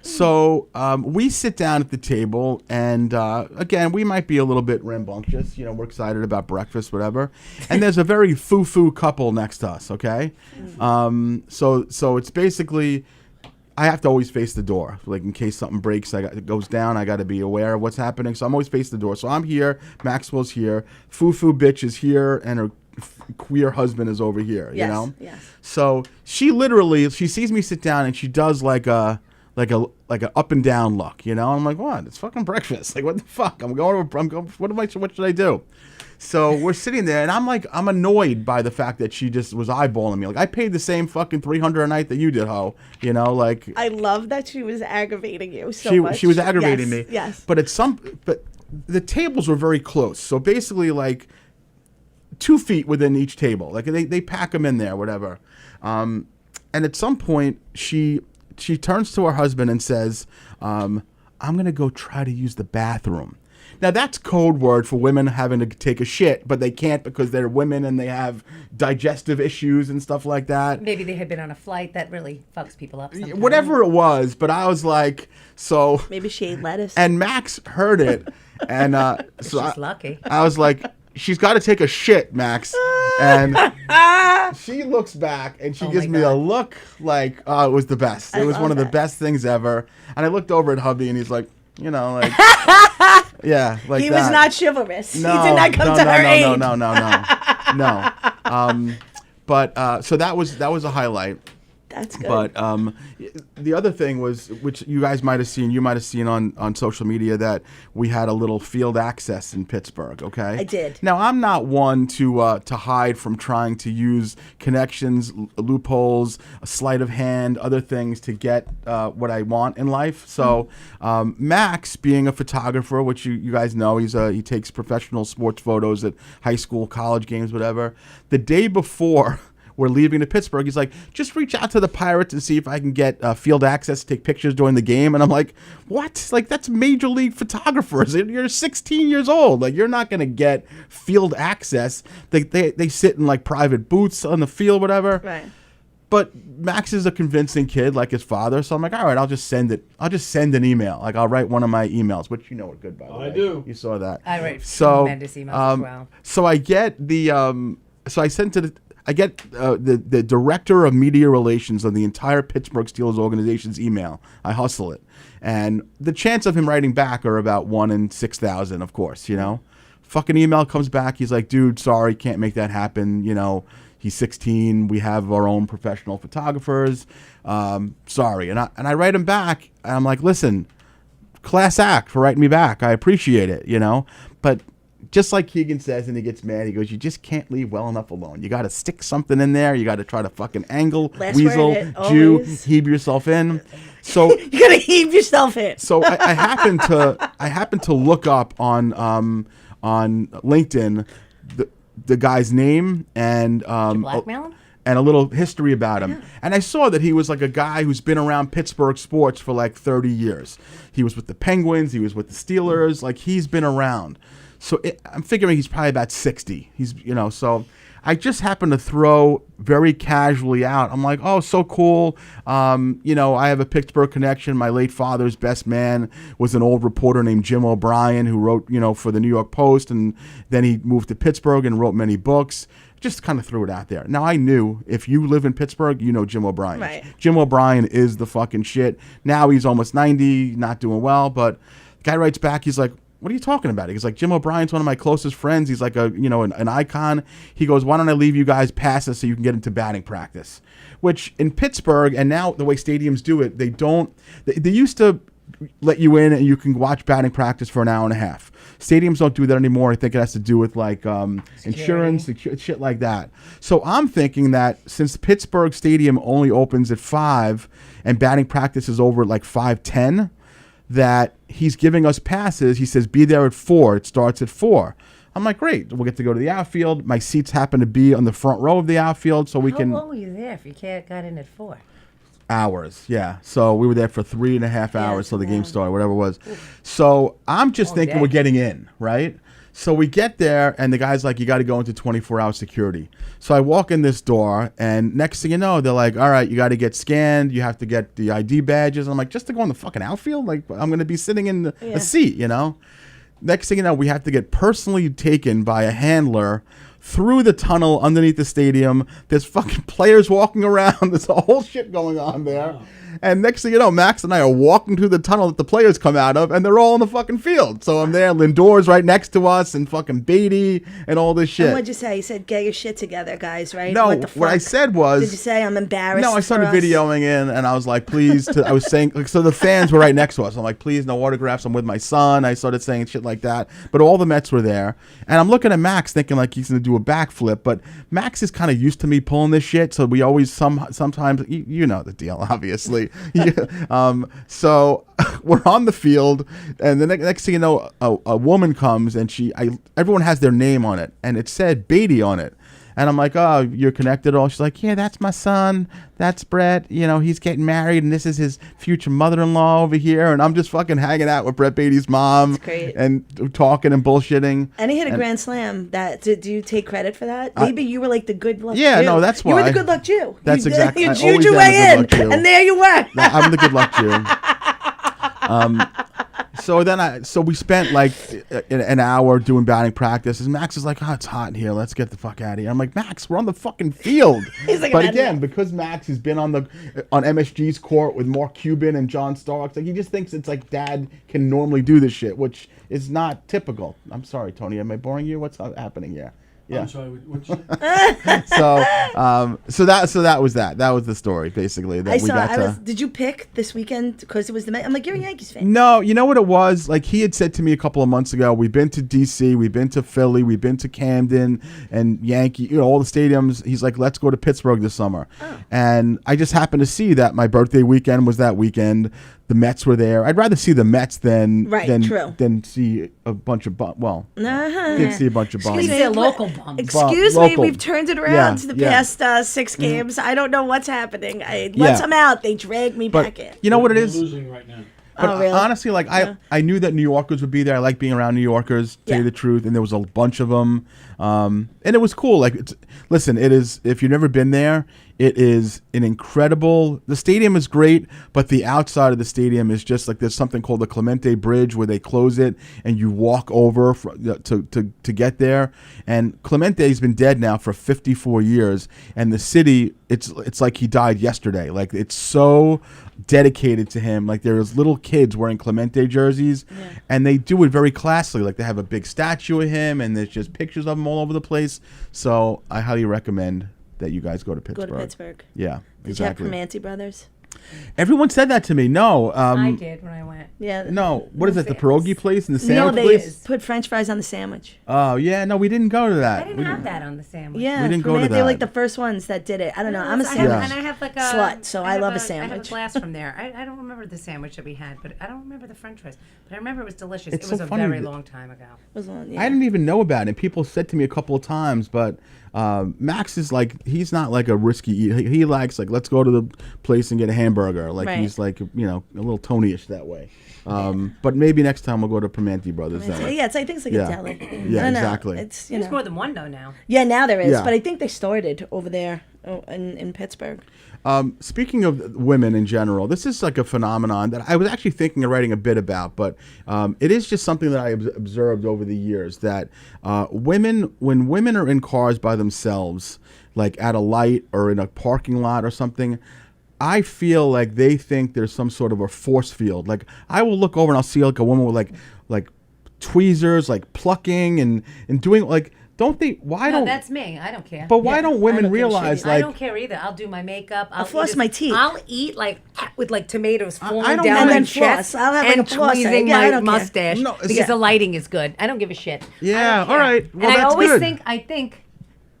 So we sit down at the table, and again, we might be a little bit rambunctious. We're excited about breakfast, whatever. And there's a very foo-foo couple next to us. Okay, so it's basically I have to always face the door, like in case something breaks, it goes down. I got to be aware of what's happening. So I'm always facing the door. So I'm here. Maxwell's here. Foo-foo bitch is here, and her queer husband is over here. Yes. So she sees me sit down, and she does like a up and down look. I'm like, what? It's fucking breakfast. Like, what the fuck? What should I do? So we're sitting there, and I'm annoyed by the fact that she just was eyeballing me. Like, I paid the same fucking $300 a night that you did, ho. Like I love that she was aggravating you so much. she was aggravating me. Yes. But the tables were very close. So basically, like 2 feet within each table. Like they pack them in there, whatever. And at some point, she turns to her husband and says, I'm going to go try to use the bathroom. Now, that's code word for women having to take a shit, but they can't because they're women and they have digestive issues and stuff like that. Maybe they had been on a flight that really fucks people up sometimes. Whatever it was, but I was like, so... Maybe she ate lettuce. And Max heard it, and so She's lucky. I was like, she's got to take a shit, Max. And she looks back, and she gives me a look like, oh, it was the best. It was one of the best things ever. And I looked over at hubby, and he's like, like... Yeah, like he that. was not chivalrous. No, he did not come to her aid. No. But so that was a highlight. That's good. But the other thing was, which you guys might have seen, on social media, that we had a little field access in Pittsburgh. Okay, I did. Now I'm not one to hide from trying to use connections, loopholes, a sleight of hand, other things to get what I want in life. So Max, being a photographer, which you guys know, he takes professional sports photos at high school, college games, whatever. The day before we're leaving to Pittsburgh, he's like, just reach out to the Pirates and see if I can get field access to take pictures during the game. And I'm like, what? Like, that's major league photographers. You're 16 years old. Like, you're not going to get field access. They sit in like private booths on the field, whatever. Right. But Max is a convincing kid like his father. So I'm like, all right, I'll just send it. I'll just send an email. Like, I'll write one of my emails, which you know are good, by the way. I do. You saw that. I write tremendous emails as well. So I get I get the director of media relations of the entire Pittsburgh Steelers organization's email. I hustle it. And the chance of him writing back are about 1 in 6,000, of course, Fucking email comes back. He's like, dude, sorry, can't make that happen. He's 16. We have our own professional photographers. Sorry. And I write him back. And I'm like, listen, class act for writing me back. I appreciate it, But just like Keegan says, and he gets mad, he goes, you just can't leave well enough alone. You got to stick something in there. You got to try to fucking angle, Last weasel, word, Jew, always. heave yourself in. So You gotta heave yourself in. so I happened to look up on LinkedIn the guy's name and Blackmail him? and a little history about him. And I saw that he was like a guy who's been around Pittsburgh sports for like 30 years. He was with the Penguins. He was with the Steelers. Like, he's been around. So I'm figuring he's probably about 60. He's, so I just happened to throw very casually out. I'm like, oh, so cool. I have a Pittsburgh connection. My late father's best man was an old reporter named Jim O'Brien who wrote, for the New York Post. And then he moved to Pittsburgh and wrote many books. Just kind of threw it out there. Now, I knew if you live in Pittsburgh, you know Jim O'Brien. Right. Jim O'Brien is the fucking shit. Now he's almost 90, not doing well. But the guy writes back, he's like, what are you talking about? He's like, Jim O'Brien's one of my closest friends. He's like an icon. He goes, why don't I leave you guys passes so you can get into batting practice? Which in Pittsburgh, and now the way stadiums do it, they used to let you in and you can watch batting practice for an hour and a half. Stadiums don't do that anymore. I think it has to do with like insurance, shit like that. So I'm thinking that since Pittsburgh Stadium only opens at 5 and batting practice is over at like 5:10, that he's giving us passes. He says, be there at 4. It starts at 4. I'm like, great. We'll get to go to the outfield. My seats happen to be on the front row of the outfield, so we can... How long were you there if you got in at 4? Hours, yeah. So we were there for 3.5 hours till the game started, whatever it was. So I'm just thinking we're getting in, right? So we get there, and the guy's like, you got to go into 24-hour security. So I walk in this door, and next thing you know, they're like, all right, you got to get scanned. You have to get the ID badges. I'm like, just to go in the fucking outfield? Like, I'm going to be sitting in a seat, Next thing you know, we have to get personally taken by a handler through the tunnel underneath the stadium. There's fucking players walking around. There's a whole shit going on there. Wow. And next thing you know, Max and I are walking through the tunnel that the players come out of, and they're all in the fucking field. So I'm there. Lindor's right next to us, and fucking Beatty, and all this shit. And what'd you say? You said, get your shit together, guys, right? No, what the fuck? What I said was... Did you say, I'm embarrassed? No, I started videoing in, and I was like, please... I was saying... Like, so the fans were right next to us. I'm like, please, no autographs. I'm with my son. I started saying shit like that. But all the Mets were there. And I'm looking at Max thinking like he's going to do a backflip. But Max is kind of used to me pulling this shit. So we always... Sometimes... You know the deal, obviously. So we're on the field, and the next thing you know, a woman comes, and everyone has their name on it, and it said Beatty on it. And I'm like, oh, you're connected at all? She's like, yeah, that's my son. That's Brett. He's getting married, and this is his future mother-in-law over here. And I'm just fucking hanging out with Brett Beatty's mom. That's great. And talking and bullshitting. And he hit a grand slam. Do you take credit for that? Maybe you were like the good luck Jew. No, that's why. You were the good luck Jew. That's exactly. You Jewed your way in, and there you were. I'm the good luck Jew. So we spent like an hour doing batting practice, and Max is like, oh, it's hot in here. Let's get the fuck out of here. I'm like, Max, we're on the fucking field. He's like, but again, because Max has been on MSG's court with Mark Cuban and John Starks, like he just thinks it's like dad can normally do this shit, which is not typical. I'm sorry, Tony. Am I boring you? What's happening here? Yeah. I'm sorry. What you say? So that was that. That was the story, basically. Did you pick this weekend because it was the Mets? I'm like, you're a Yankees fan. No, you know what it was? Like, he had said to me a couple of months ago, we've been to D.C., we've been to Philly, we've been to Camden and Yankee, all the stadiums. He's like, let's go to Pittsburgh this summer. Oh. And I just happened to see that my birthday weekend was that weekend. The Mets were there. I'd rather see the Mets than see a bunch of did see a bunch of bums. See a local bums. Excuse me, we've turned it around to the past 6 games. I don't know what's happening. Once I'm out, they drag me back in. You know what it is? Losing right now. But really? Honestly, like I knew that New Yorkers would be there. I like being around New Yorkers, to tell you the truth, and there was a bunch of them, and it was cool. Like, listen, it is. If you've never been there, it is an incredible. The stadium is great, but the outside of the stadium is just like there's something called the Clemente Bridge where they close it and you walk over to get there. And Clemente's been dead now for 54 years, and the city, it's like he died yesterday. Like, it's so dedicated to him. Like, there's little kids wearing Clemente jerseys, and they do it very classily. Like, they have a big statue of him, and there's just pictures of him all over the place. So I highly recommend that you guys go to Pittsburgh. Go to Pittsburgh. Yeah, Did exactly. you have Clemente brothers? Everyone said that to me. No. I did when I went. Yeah. No. What is it? The pierogi place and the No, sandwich they place? put French fries on the sandwich. Oh yeah. No, we didn't go to that. I didn't have that on the sandwich. Yeah, We didn't go to They were that. like the first ones that did it. I don't know. I'm a I have- sandwich and I have like a slut, so I love a I have sandwich. a glass from there. I don't remember the sandwich that we had, but I don't remember the French fries. But I remember it was delicious. It's it was so a funny very that- long time ago. Was one, I didn't even know about it. People said to me a couple of times, but Max is like, he's not like a risky eater. He likes like, let's go to the place and get a hamburger. Like Right. he's like, you know, a little Tony-ish that way. But maybe next time we'll go to Primanti Brothers. Then. Yeah, I think it's like Yeah. a deli. Yeah, I don't know. exactly. It's There's more than one though now. Yeah, now there is, Yeah. but I think they started over there in Pittsburgh. Speaking of women in general, this is like a phenomenon that I was actually thinking of writing a bit about, but it is just something that I observed over the years that when women are in cars by themselves, like at a light or in a parking lot or something, I feel like they think there's some sort of a force field. Like I will look over and I'll see like a woman with like tweezers, like plucking and doing like. Don't they? Why No, don't? that's me. I don't care. But why don't women don't give a shit realize either. like? I don't care either. I'll do my makeup. I'll floss eat my teeth. I'll eat like with like tomatoes falling I don't down know. my And then chest floss. I'll have, like, and a flosser. tweezing Yeah, I my don't care. mustache No, it's- because Yeah. the lighting is good. I don't give a shit. Yeah, I don't care. all right. Well, and I that's always good. think,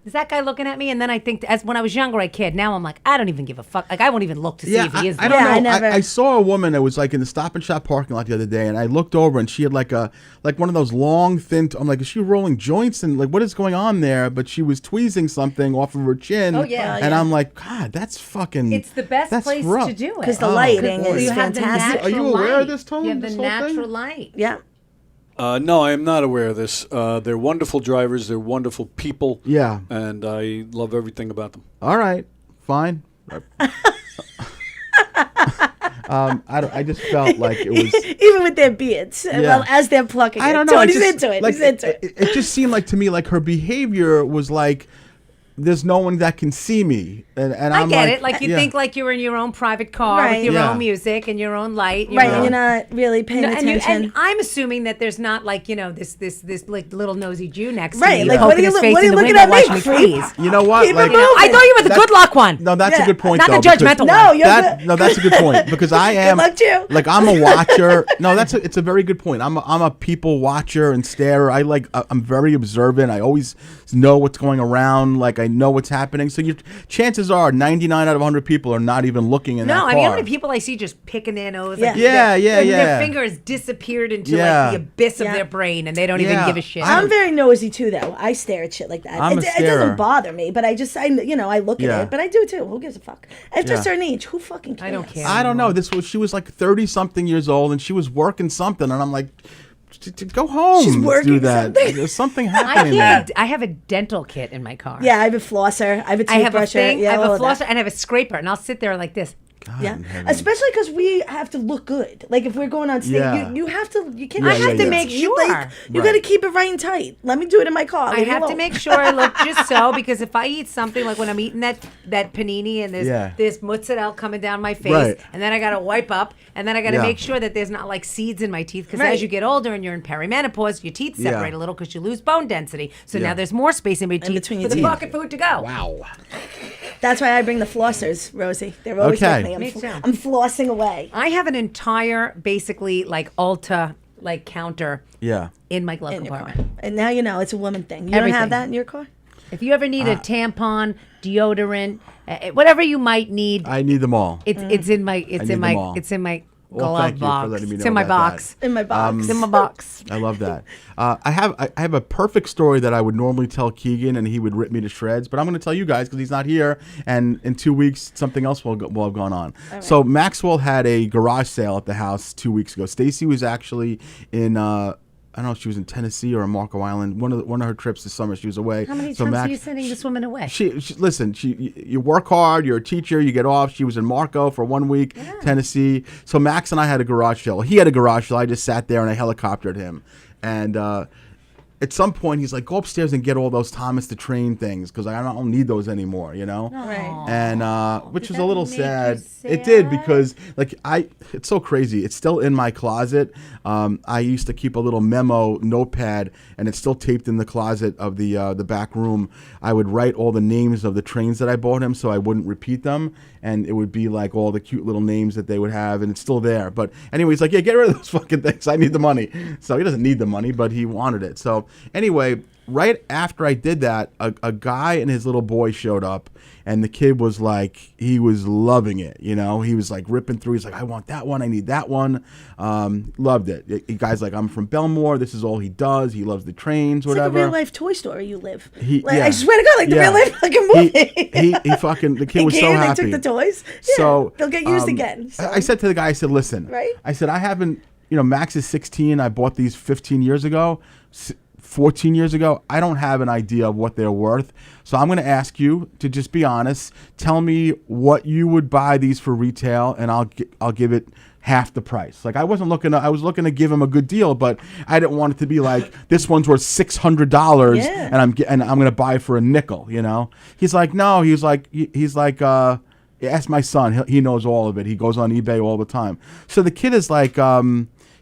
is that guy looking at me? And then I think, as when I was younger, I cared. Now I'm like, I don't even give a fuck. Like I won't even look to see if he is. I don't Yeah, know. I never- I saw a woman that was like in the Stop and Shop parking lot the other day, and I looked over and she had like one of those long, thin. I'm like, is she rolling joints and like what is going on there? But she was tweezing something off of her chin. Oh, yeah. And I'm like, God, that's fucking. It's the best that's place rough. to do it. Because the Oh, lighting good is you have the fantastic. Are natural you aware of light. this, Tone, You have this the whole thing? natural light. Yeah. No, I am not aware of this. They're wonderful drivers. They're wonderful people. Yeah. And I love everything about them. All right, fine. I just felt like it was. Even with their beards, well, as they're plucking I don't it. know. Tony's it just, into it. Like, He's into it. It just seemed like to me like her behavior was like, there's no one that can see me, and I I'm get like, it. Like you yeah. think like you're in your own private car Right. with your Yeah. own music and your own light. Right, your and own- you're not really paying No, attention. and I'm assuming that there's not like this like little nosy Jew next Right, to me like, poking what are you his look- face what are in you the looking window at me, watching me creep? freeze. You know what? Keep it Like, moving. I thought you were the That- good luck one. No, that's a Yeah. good point. Not the though, because- judgmental no, one. you're That, good. no, that's a good point because I am luck to you. like I'm a watcher. No, it's a very good point. I'm a people watcher and starer. I'm very observant. I always know what's going around. Like I know what's happening. So your chances are 99 out of 100 people are not even looking in that No, car. I mean, how many people I see just picking their nose? Like, Yeah. their Yeah. finger has disappeared into Yeah. like the abyss of Yeah. their brain, and they don't even Yeah. give a shit. I'm very nosy too, though. I stare at shit like that. I'm a It starer. doesn't bother me, but I look Yeah. at it. But I do too. Who gives a fuck? After Yeah. a certain age, who fucking cares? I don't care. I don't know. She was like 30 something years old and she was working something, and I'm like, go home. She's Let's working do that. something. There's something I happening there. I have a dental kit in my car. Yeah, I have a flosser. I have a I have a toothbrusher. thing. Yeah, I have all a of that. flosser, and I have a scraper, and I'll sit there like this. Yeah, in heaven. especially because we have to look good. Like if we're going on stage, Yeah. you have to. You can't. Yeah, I have yeah, to yeah. make You, sure. like, you Right. got to keep it right and tight. Let me do it in my car. I Leave me have to alone. make sure I look just so, because if I eat something like when I'm eating that panini and Yeah. there's mozzarella coming down my face, Right. and then I gotta wipe up, and then I gotta Yeah. make sure that there's not like seeds in my teeth, because Right. as you get older and you're in perimenopause, your teeth Yeah. separate a little because you lose bone density. So Yeah. now there's more space in between between for your the teeth. pocket food to go. Wow. That's why I bring the flossers, Rosie. They're always Okay. with me. Me too. I'm flossing away. I have an entire, basically like Ulta like counter Yeah. in my glove In your car. compartment. And now you know it's a woman thing. You Everything. don't have that in your car? If you ever need a tampon, deodorant, whatever you might need, I need them all. it's in my need them all. it's in my Well, glove thank you for box. letting me It's know in my about box. In my box. It's in my box. I love that. I have a perfect story that I would normally tell Keegan, and he would rip me to shreds. But I'm going to tell you guys because he's not here, and in 2 weeks something else will have gone on. So Maxwell had a garage sale at the house 2 weeks ago. Stacy was actually in. I don't know if she was in Tennessee or in Marco Island. One of her trips this summer, she was away. How many So times Max- are you sending this woman away? Listen. You work hard. You're a teacher. You get off. She was in Marco for 1 week, Tennessee. So Max and I had a garage sale. He had a garage sale. I just sat there and I helicoptered him, and at some point he's like, go upstairs and get all those Thomas the Train things because I don't need those anymore, you know. Right. And which Did is a that little make you sad. It did sad? because like it's so crazy. It's still in my closet. I used to keep a little memo notepad, and it's still taped in the closet of the back room. I would write all the names of the trains that I bought him, so I wouldn't repeat them, and it would be like all the cute little names that they would have, and it's still there. But anyway, he's like, yeah, get rid of those fucking things. I need the money. So he doesn't need the money, but he wanted it. So anyway, right after I did that, a guy and his little boy showed up, and the kid was like, he was loving it, you know. He was like ripping through. He's like, I want that one. I need that one. Loved it. The guy's like, I'm from Belmore. This is all he does. He loves the trains, whatever. It's like a real life Toy Story you live. Yeah. I swear to God, like the real life fucking movie. He fucking, the kid They was so came, happy. They took the toys. Yeah, So they'll get used again. So. I said to the guy, I said, listen, Right? I said, I haven't, you know, Max is 16. I bought these 15 years ago. 14 years ago, I don't have an idea of what they're worth. So I'm going to ask you to just be honest. Tell me what you would buy these for retail, and I'll give it half the price. Like I was looking to give him a good deal, but I didn't want it to be like this one's worth $600 and I'm going to buy it for a nickel, you know. He's like, no, he's like ask my son. He knows all of it. He goes on eBay all the time. So the kid is like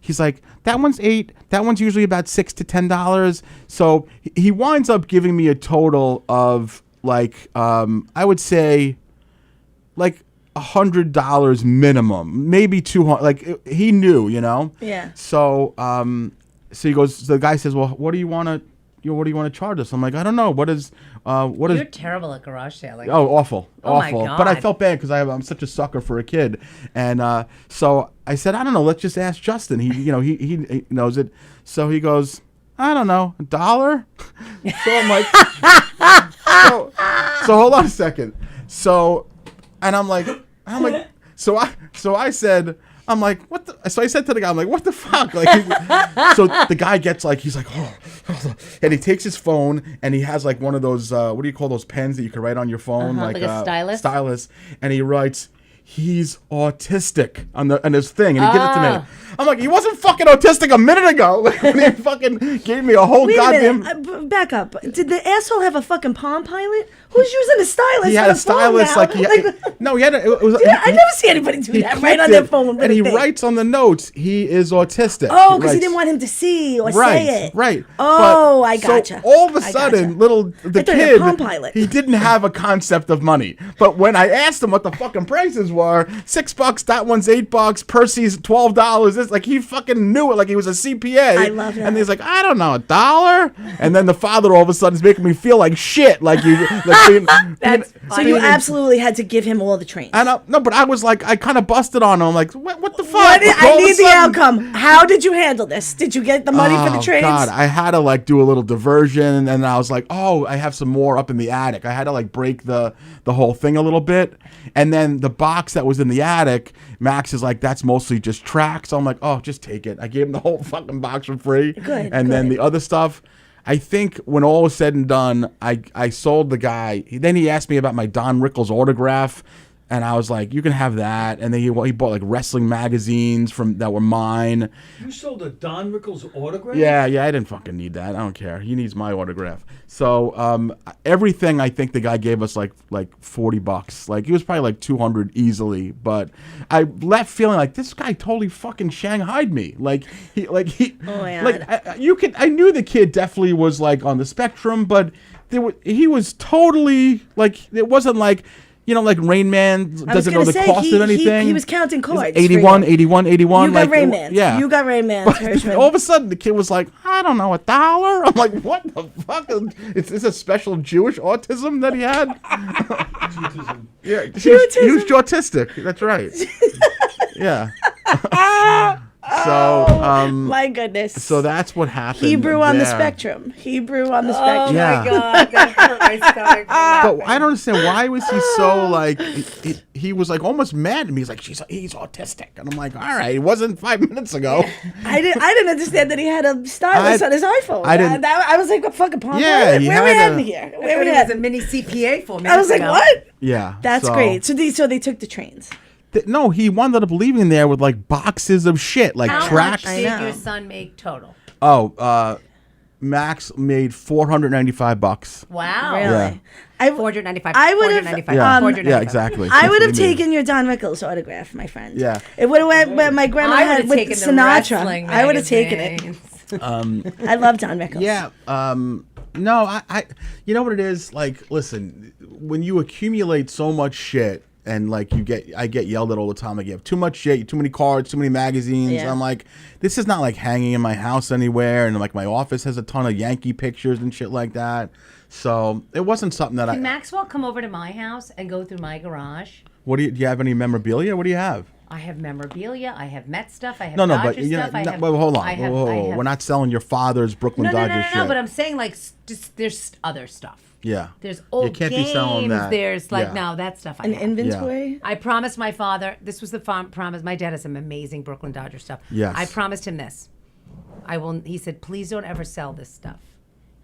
he's like, that one's $8. That one's usually about $6 to $10. So he winds up giving me a total of like, I would say, like $100 minimum, maybe $200. Like he knew, you know. Yeah. So, so he goes. So the guy says, "Well, what do you want to charge us?" I'm like, "I don't know. What is?" You're terrible at garage selling. Oh, awful. Oh my awful. But I God. felt bad because I'm such a sucker for a kid, and so I said, I don't know. Let's just ask Justin. He knows it. So he goes, I don't know, $1. So I'm like, so hold on a second. So, and I'm like, so I said. I'm like, what the? So I said to the guy, I'm like, what the fuck? Like, so the guy gets like, he's like, oh, and he takes his phone and he has like one of those, what do you call those pens that you can write on your phone? Like a stylus? Stylus. And he writes, he's autistic on his thing, and he gives it to me. I'm like, he wasn't fucking autistic a minute ago. When he fucking gave me a whole Wait goddamn. a minute. Back up. Did the asshole have a fucking Palm Pilot? Who's using a stylus? He for had a the phone stylus, now? no, he had a, it was. I never see anybody do that right on their phone. with and a he thing. writes on the notes, he is autistic. Oh, because he writes- didn't want him to see or Right, say it. right. Oh, But- I gotcha. So all of a I sudden, gotcha. the I thought he had a Palm kid, Pilot. he didn't have a concept of money. But when I asked him what the fucking prices were, $6, that one's $8, Percy's $12. It's like he fucking knew it, like he was a CPA. I love that. And he's like, I don't know, $1. And then the father all of a sudden is making me feel like shit, like you. That's So you absolutely had to give him all the trains. And no, but I was like, I kind of busted on him. I'm like, what the fuck? I All of a need the sudden- outcome. How did you handle this? Did you get the money for the trains? God, I had to like do a little diversion, and I was like, oh, I have some more up in the attic. I had to like break the whole thing a little bit, and then the box that was in the attic, Max is like, that's mostly just tracks. So I'm like, oh, just take it. I gave him the whole fucking box for free. Good, And then good. the other stuff, I think when all was said and done, I sold the guy. Then he asked me about my Don Rickles autograph. And I was like, you can have that. And then he bought like wrestling magazines that were mine. You sold a Don Rickles autograph? Yeah, I didn't fucking need that. I don't care. He needs my autograph. So everything, I think the guy gave us like $40. Like he was probably like $200 easily. But I left feeling like this guy totally fucking shanghaied me. He. Oh my God. I knew the kid definitely was like on the spectrum, but he was totally like, it wasn't like. You know, like Rain Man doesn't know the cost of anything. He was counting cards. 81, 81, 81. You got like, Rain Man. Yeah. You got Rain Man. But all of a sudden, the kid was like, I don't know, $1? I'm like, what the fuck? Is this a special Jewish autism that he had? Yeah, he was autistic. That's right. Yeah. So, my goodness. so that's what happened. Hebrew on the there. spectrum. Hebrew on the Oh spectrum. Yeah. my God, that hurt my stomach. But I don't understand, why was he so like he was like almost mad at me. He's like, he's autistic, and I'm like, all right, it wasn't 5 minutes ago. I didn't understand that he had a stylus on his iPhone. I was like, a fucking Palm Yeah, Pilot. he Where we had at a- here? I Where thought we it was at? a mini CPA for me. I was like, what? Yeah, That's so- great. So they took the trains. No, he wound up leaving there with like boxes of shit, like How tracks. much I did know. your son make total? Oh, Max made $495. Wow. Really? Yeah. I, 495. I would have. 495. Yeah, 495. yeah, exactly. I would have That's what he taken your Don Rickles autograph, my friend. Yeah. It would have went where my grandma I had would have with taken the Sinatra. wrestling I would have taken it. magazines. I love Don Rickles. Yeah. No, I you know what it is? Like, listen, when you accumulate so much shit and like I get yelled at all the time. Like, you have too much shit, too many cards, too many magazines. Yeah. I'm like, this is not like hanging in my house anywhere. And like my office has a ton of Yankee pictures and shit like that. So it wasn't something that Can Maxwell come over to my house and go through my garage? What do you have any memorabilia? What do you have? I have memorabilia. I have Met stuff. I have No, Dodger but you know, stuff. I have, well, hold on. I have, Whoa, I have, we're not selling your father's Brooklyn no, Dodgers shit. But I'm saying like just there's other stuff. Yeah. There's old You can't games. be selling that. There's like Yeah. no, that stuff. I An have. inventory. I promised my father. This was the promise. My dad has some amazing Brooklyn Dodger stuff. Yes. I promised him this. I will. He said, please don't ever sell this stuff.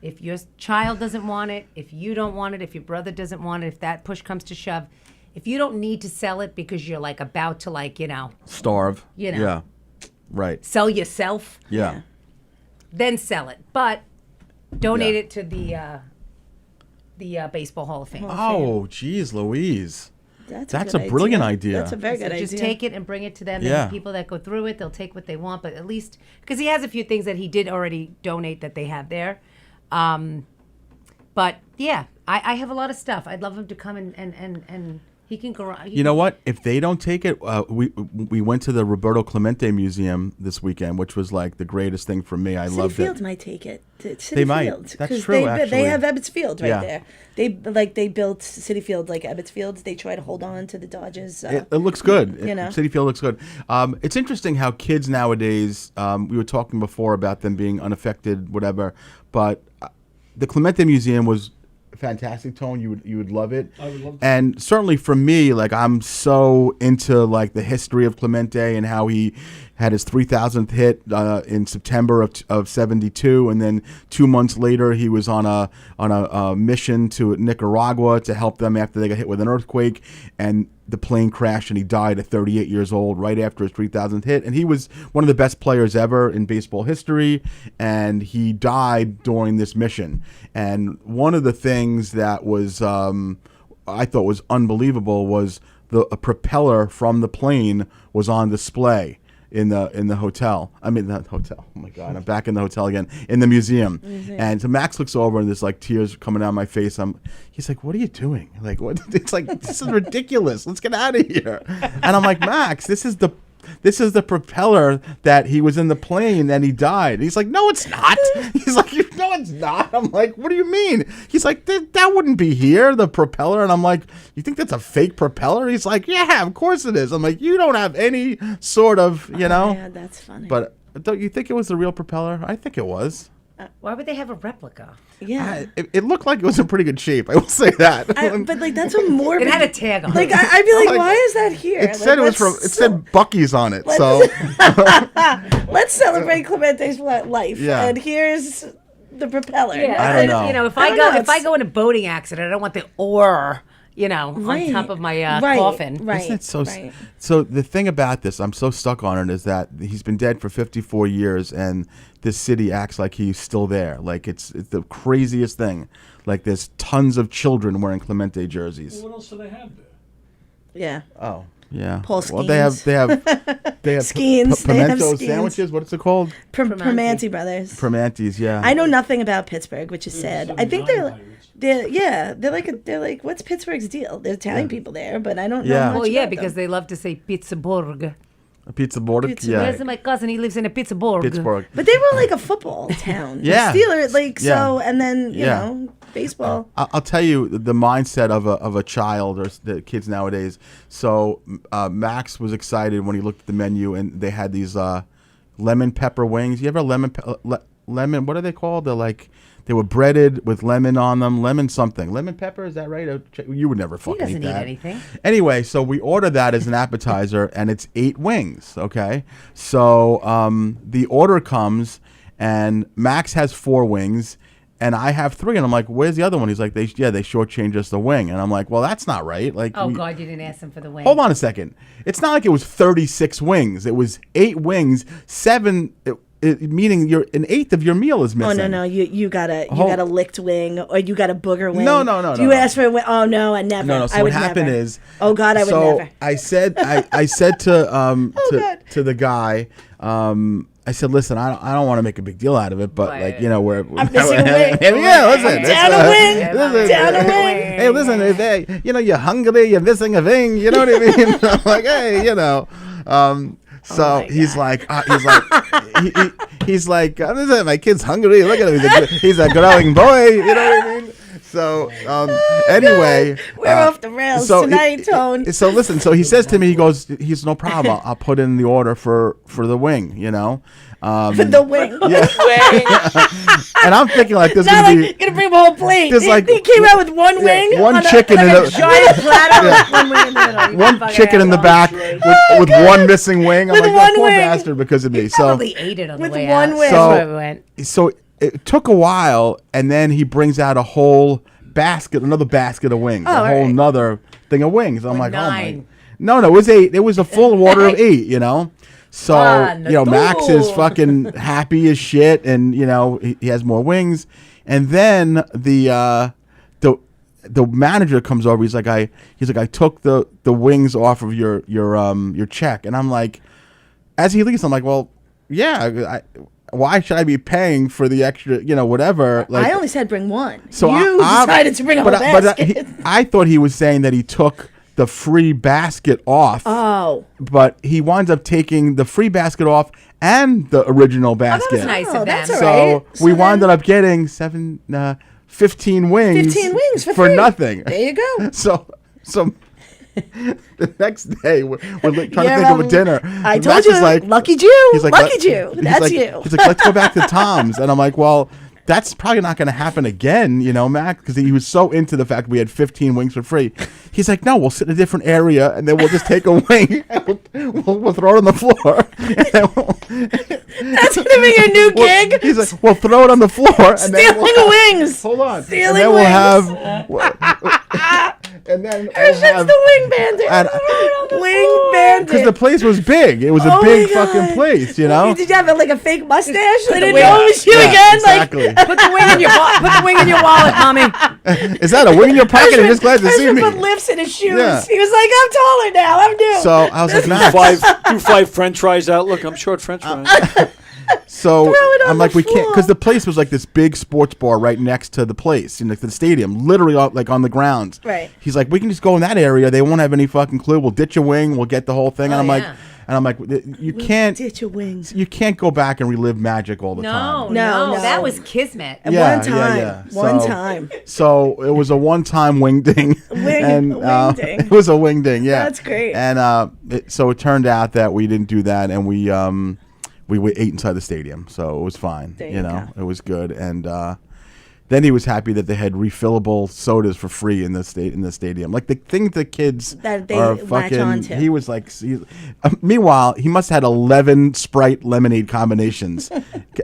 If your child doesn't want it, if you don't want it, if your brother doesn't want it, if that push comes to shove, if you don't need to sell it because you're like about to like Starve. You know. Yeah. Right. sell yourself, Yeah. then sell it. But donate Yeah. it to the Baseball Hall of Fame. Oh, geez, Louise. That's That's good a brilliant idea. That's a very good Just idea. take it and bring it to them. Yeah. And the people that go through it, they'll take what they want. But at least, because he has a few things that he did already donate that they have there. But yeah, I have a lot of stuff. I'd love him to come and he can go. You know what? If they don't take it, we went to the Roberto Clemente Museum this weekend, which was like the greatest thing for me. I City loved Fields it. might take it. City They might. Fields, That's 'cause true, They actually. have Ebbets Field right Yeah. there. They built City Field like Ebbets Fields. They try to hold on to the Dodgers. It looks good. You know. City Field looks good. It's interesting how kids nowadays, we were talking before about them being unaffected, whatever, but the Clemente Museum was fantastic, Tone. You would love it. I would love to. And certainly for me, like, I'm so into like the history of Clemente and how he had his 3,000th hit in September of '72, and then 2 months later he was on a mission to Nicaragua to help them after they got hit with an earthquake, and the plane crashed and he died at 38 years old right after his 3,000th hit. And he was one of the best players ever in baseball history, and he died during this mission. And one of the things that was I thought was unbelievable was a propeller from the plane was on display in the hotel. I mean, not hotel. Oh my God, I'm back in the hotel again. In the museum. And so Max looks over and there's like tears coming down my face. He's like, "What are you doing? Like, what?" It's like, this is ridiculous. Let's get out of here. And I'm like, "Max, this is the propeller that he was in the plane and he died." And he's like, "No, it's not." He's like, "No, it's not." I'm like, "What do you mean?" He's like, that wouldn't be here, the propeller." And I'm like, "You think that's a fake propeller?" He's like, "Yeah, of course it is." I'm like, "You don't have any sort of, Yeah, that's funny. But don't you think it was the real propeller? I think it was. Why would they have a replica? yeah. It looked like it was in pretty good shape. I will say that. But like that's a morbid. It had a tag on Like it. I'd be like, Like, why is that here? It Like, said it was from. It said Bucky's on it. So Let's celebrate Clemente's life. Yeah. And here's the propeller. Yeah, I don't know. You know, if I I don't go know, if I it's- go in a boating accident, I don't want the oar, Right. on top of my Right, coffin. Right. Isn't it so? Right. So the thing about this, I'm so stuck on it, is that he's been dead for 54 years, and this city acts like he's still there. Like it's the craziest thing. Like there's tons of children wearing Clemente jerseys. What else do they have there? Yeah. Oh yeah. Paul Well, they have Skeens. They have pimento Skeens. sandwiches. What's it called? Primanti brothers. Primantis. Yeah. I know nothing about Pittsburgh, which is sad. I think they're like what's Pittsburgh's deal? There's Italian people there, but I don't know Yeah. much Well, yeah, about because them. they love to say Pittsburgh. A pizza border. Pizza Yeah. Where's my cousin? He lives in a Pittsburgh. Pittsburgh. But they were like a football town. Yeah. The Steelers, like Yeah. so, and then you Yeah. know baseball. I'll tell you the mindset of a child or the kids nowadays. So Max was excited when he looked at the menu and they had these lemon pepper wings. You ever lemon? What are they called? They're like they were breaded with lemon on them. Lemon something. Lemon pepper, is that right? You would never fucking doesn't eat that. eat anything. Anyway, so we ordered that as an appetizer, and it's 8 wings. Okay, so the order comes, and Max has 4 wings. And I have 3, and I'm like, "Where's the other one?" He's like, "They shortchanged us the wing," and I'm like, "Well, that's not right." Like, Oh God, you didn't ask him for the wing. hold on a second. It's not like it was 36 wings. It was 8 wings. 7. meaning an eighth of your meal is missing. Oh no, you got a licked wing or you got a booger wing. No. Do you ask for a wing? Oh no, I never. No. So I what would happened never. is, oh God, I would so never. I said to God. to the guy, I said, listen, I don't want to make a big deal out of it, but Right. we're I'm missing a wing. yeah, listen, Down a wing. Down a wing. Hey, listen, if you're hungry, you're missing a thing. You know what I mean? I'm like, hey, So he's like, he's like, my kid's hungry. Look at him. He's a growing boy. You know what I mean? So anyway, we're off the rails tonight, Tone. So listen. So he says to me, he goes, he's no problem. I'll put in the order for the wing. For the wing. And I'm thinking like this Not gonna like gonna bring a whole plate. There's like- he came out with one wing, one on chicken in A a giant platter with one wing in the middle. You one fucking chicken in the asshole. back with one missing wing. I'm With like, one that poor wing. bastard because of me. So Probably ate it on With the way one out. wing. That's So- where it went. so it took a while, and then he brings out a whole basket, another basket of wings, a all whole right. nother thing of wings. I'm Or like, oh my, 9. no, it was 8. It was a full order of 8. So Max is Natul. fucking happy as shit, and he has more wings, and then the manager comes over. He's like, I took the wings off of your check, and I'm like, as he leaves, I'm like, well, yeah. Why should I be paying for the extra, whatever? Like, I only said bring one. so you decided to bring a whole basket. I thought he was saying that he took the free basket off. Oh. But he winds up taking the free basket off and the original basket. That was nice Oh, of that's them. all right. So we So wound then- up getting 15 wings. 15 wings for for free. nothing. There you go. So the next day we're trying to think Yeah, of a dinner. I And told Max you, is like, lucky Jew. he's like, Lucky Jew. That's like, you. He's like, let's go back to Tom's. And I'm like, well, that's probably not going to happen again, Mac, because he was so into the fact we had 15 wings for free. He's like, no, we'll sit in a different area, and then we'll just take a wing, and we'll throw it on the floor. And then That's going to be your new gig. He's like, we'll throw it on the floor. And Stealing wings. Hold on. Stealing and then we'll wings. have... And then Herschy's the wing bandit. Wing bandit. because the place was big. It was a Oh big my God. fucking place, Did you have like a fake mustache? They didn't wing- know it was you Yeah, again. exactly. Put the wing in your put the wing in your wallet, mommy. Is that a wing in your pocket? I'm just glad to see Herschy me. put lifts in his shoes. Yeah. He was like, I'm taller now. I'm new. So I was like, nah. Do 5 French fries out. Look, I'm short French fries. So Throw it on I'm the like, we can't, floor. because the place was like this big sports bar right next to the place, the stadium, literally like on the grounds. Right. He's like, we can just go in that area. They won't have any fucking clue. We'll ditch a wing. We'll get the whole thing. And yeah. I'm like, you can't, Ditch your wings. you can't go back and relive magic all the time. No, No. that was kismet. Yeah, One time. yeah. One So- time. So it was a one-time wing ding. Wing ding. It was a wing ding, yeah. That's great. And so it turned out that we didn't do that, and we ate inside the stadium, so it was fine. There you go. It was good. And then he was happy that they had refillable sodas for free in the stadium. Like the thing the kids That they are latch fucking. onto. He was like, meanwhile, he must have had 11 Sprite lemonade combinations,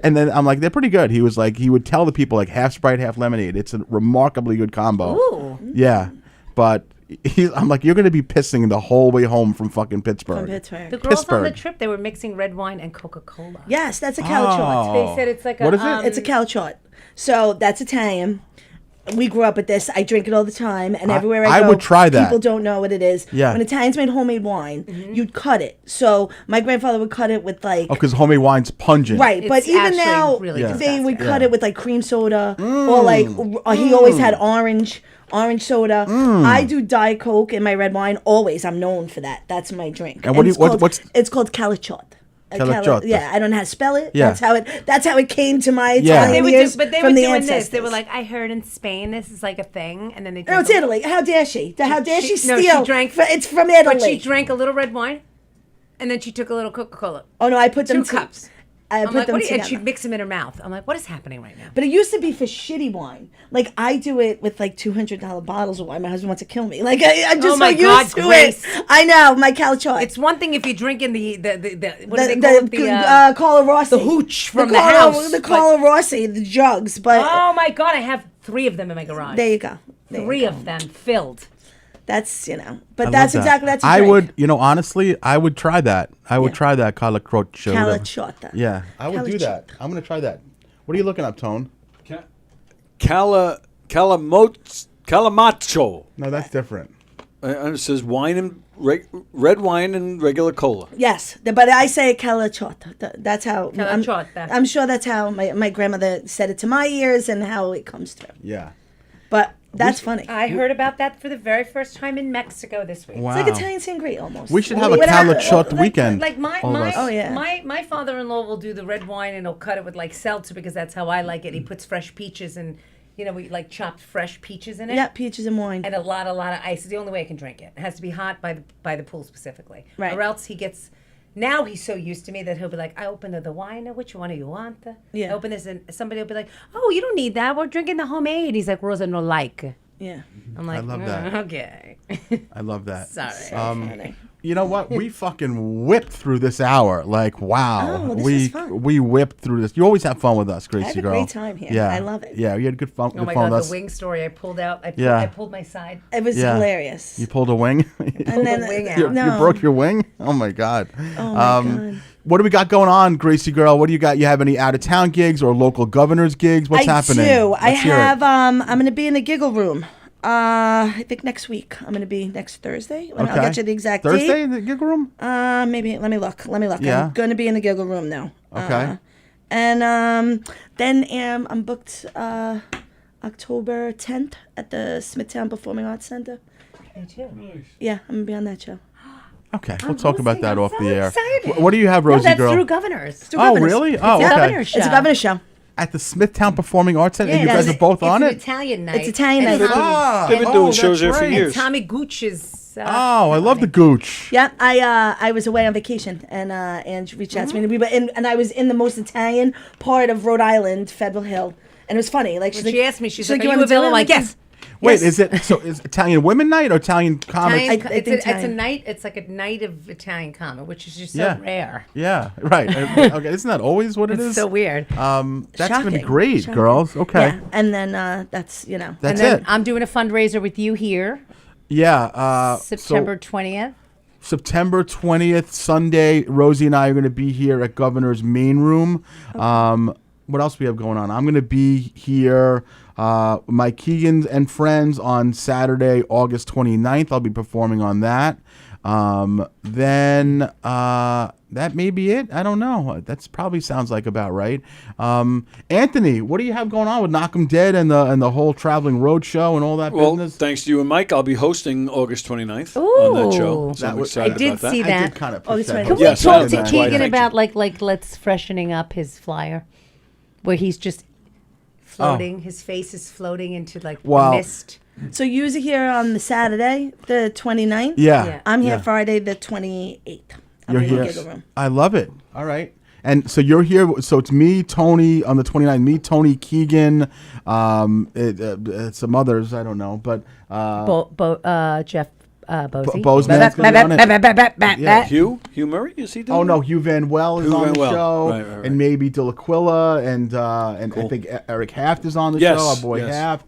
and then I'm like, they're pretty good. He was like, he would tell the people like half Sprite, half lemonade. It's a remarkably good combo. Ooh. Yeah, but. I'm like, you're going to be pissing the whole way home from fucking Pittsburgh. From Pittsburgh. The girls on the Pittsburgh. trip, they were mixing red wine and Coca-Cola. Yes, that's a cow chart. They said it's like a What is it? It's a cow chart. So that's Italian. We grew up with this. I drink it all the time, and everywhere I I go, would try that. People don't know what it is. Yeah. When Italians made homemade wine, you'd cut it. So my grandfather would cut it with like. Oh, because homemade wine's pungent. Right, but It's even actually now really they disgusting. would cut Yeah. it with like cream soda or like he always had orange soda. I do Diet Coke in my red wine always. I'm known for that. That's my drink. And what do you- it's called, what's- it's called Calichot. Calichot. Yeah, I don't know how to spell it. Yeah. That's how it came to my Yeah. Italian They were years but they from were the doing ancestors. this. They were like, I heard in Spain this is like a thing, and then they. No, it's Italy. How dare she? How dare she No, steal? she drank. It's from Italy. But she drank a little red wine, and then she took a little Coca-Cola. Oh no, I put them 2 cups. I I'm put like, them what do you, and together. she'd mix them in her mouth. I'm like, what is happening right now? But it used to be for shitty wine. Like I do it with like $200 bottles of wine. My husband wants to kill me. Like I'm just Oh my so God, used to Grace. it. I know my Calichot. It's one thing if you're drinking the what do they call it? Carlo Rossi. the hooch from the Carlo- house, The but- Carlo Rossi, the jugs. But Oh my God, I have 3 of them in my garage. there you go. There you 3 go. of them filled. That's I but love that's that. exactly that's. A I drink. would, honestly, I would try that. I would try that calacrocho. Calaciotta. Yeah, I would do that. I'm gonna try that. What are you looking up, Tone? Calamacho. No, that's different. It says wine and red wine and regular cola. Yes, but I say calaciotta. That's how. Calaciotta. I'm sure that's how my grandmother said it to my ears and how it comes through. Yeah. But that's funny. I heard about that for the very first time in Mexico this week. Wow. It's like Italian sangria almost. We should have a Whatever. calaciotta weekend. Like my all of my, us. Oh, yeah. my father-in-law will do the red wine and he'll cut it with like seltzer because that's how I like it. He puts fresh peaches and we like chopped fresh peaches in it. Yeah, peaches and wine. And a lot of ice. It's the only way I can drink it. It has to be hot by the pool specifically. Right. Or else he gets. Now he's so used to me that he'll be like, I open the wine. Which one do you want? Yeah. I open this and somebody will be like, oh, you don't need that. We're drinking the homemade. He's like, Rosa, no like. Yeah. I'm like, love that. Okay. I love that. Sorry. Funny. You know what? We fucking whipped through this hour. Like, wow. Oh, this is fun. We whipped through this. You always have fun with us, Gracie I have a girl. great time here. Yeah. I love it. Yeah, you had good fun, Oh my fun God, with us. the wing story I pulled out. I Yeah. pulled my side. It was Yeah. hilarious. You pulled a wing? and then the wing you, out. no. you broke your wing? Oh my God. Oh my God. What do we got going on, Gracie girl? What do you got? You have any out of town gigs or local governors gigs? What's happening? I do. I Let's hear it. have. I'm going to be in the Giggle Room. I think next week. I'm going to be next Thursday. I'll Okay. get you the exact Thursday date. in the gig room? Maybe. Let me look. Yeah. I'm going to be in the Giggle Room now. Okay. And then I'm booked October 10th at the Smithtown Performing Arts Center. Me too. Yeah, I'm going to be on that show. Okay, we'll talk about that off the air. excited. What do you have, No, Rosie that's girl? through governors. Oh, really? Oh, It's a okay. governor's show. It's a governor's show. At the Smithtown Performing Arts Center? and you Yeah, guys it's- are both on It's it? an Italian night. It's Italian And night. Ah, They've been doing that's shows there for right. years. Tommy Gooch is. Oh, I love the gooch. Yeah, I was away on vacation and Ange reached out to me and we were and I was in the most Italian part of Rhode Island, Federal Hill, and it was funny. Like When she's she like, asked me, she's like, like, "You "Are you wanna do available?" it?" I'm like, "Yes." Wait, Yes. is Italian Women Night or Italian Comics? Italian, I think it's a Italian. night. It's like a night of Italian comedy, which is just so Yeah. rare. Yeah, right. Okay, isn't that always what it It's is? so weird. That's gonna be Shocking. great, Shocking. girls. Okay, Yeah, and then that's that's and then it. I'm doing a fundraiser with you here, Yeah. September 20th. September 20th, Sunday. Rosie and I are going to be here at Governor's Main Room. What else we have going on? I'm going to be here, my Keegans and friends, on Saturday, August 29th. I'll be performing on that. Then that may be it. I don't know. That's probably sounds like about right. Anthony, what do you have going on with Knock 'em Dead and the whole traveling road show and all that Well, business? thanks to you and Mike, I'll be hosting August 29th on that show. Ooh. So That I'm was- excited I did about that. see I that. did kind of Oh, push it's that. right. button. Can we Yes, talk I to did. Keegan Thank about you. like let's freshening up his flyer, where he's just floating. His face is floating into like Wow. mist. so you're here on the Saturday, the 29th. Yeah. Yeah. I'm here Yeah. Friday, the 28th. I'll You're be in the here. Giggle Room. I love it. All right. And so you're here. So it's me, Tony, on the 29th. Me, Tony, Keegan, some others. I don't know. But Jeff Bosey. Bozeman's gonna be on it. Yeah. Hugh Murray, is he doing Oh, no. it? Hugh Van Well is Hugh on Van the Well. show. Right. And maybe Delaquilla. And I think Eric Haft is on the Yes, show. Our boy yes. Haft.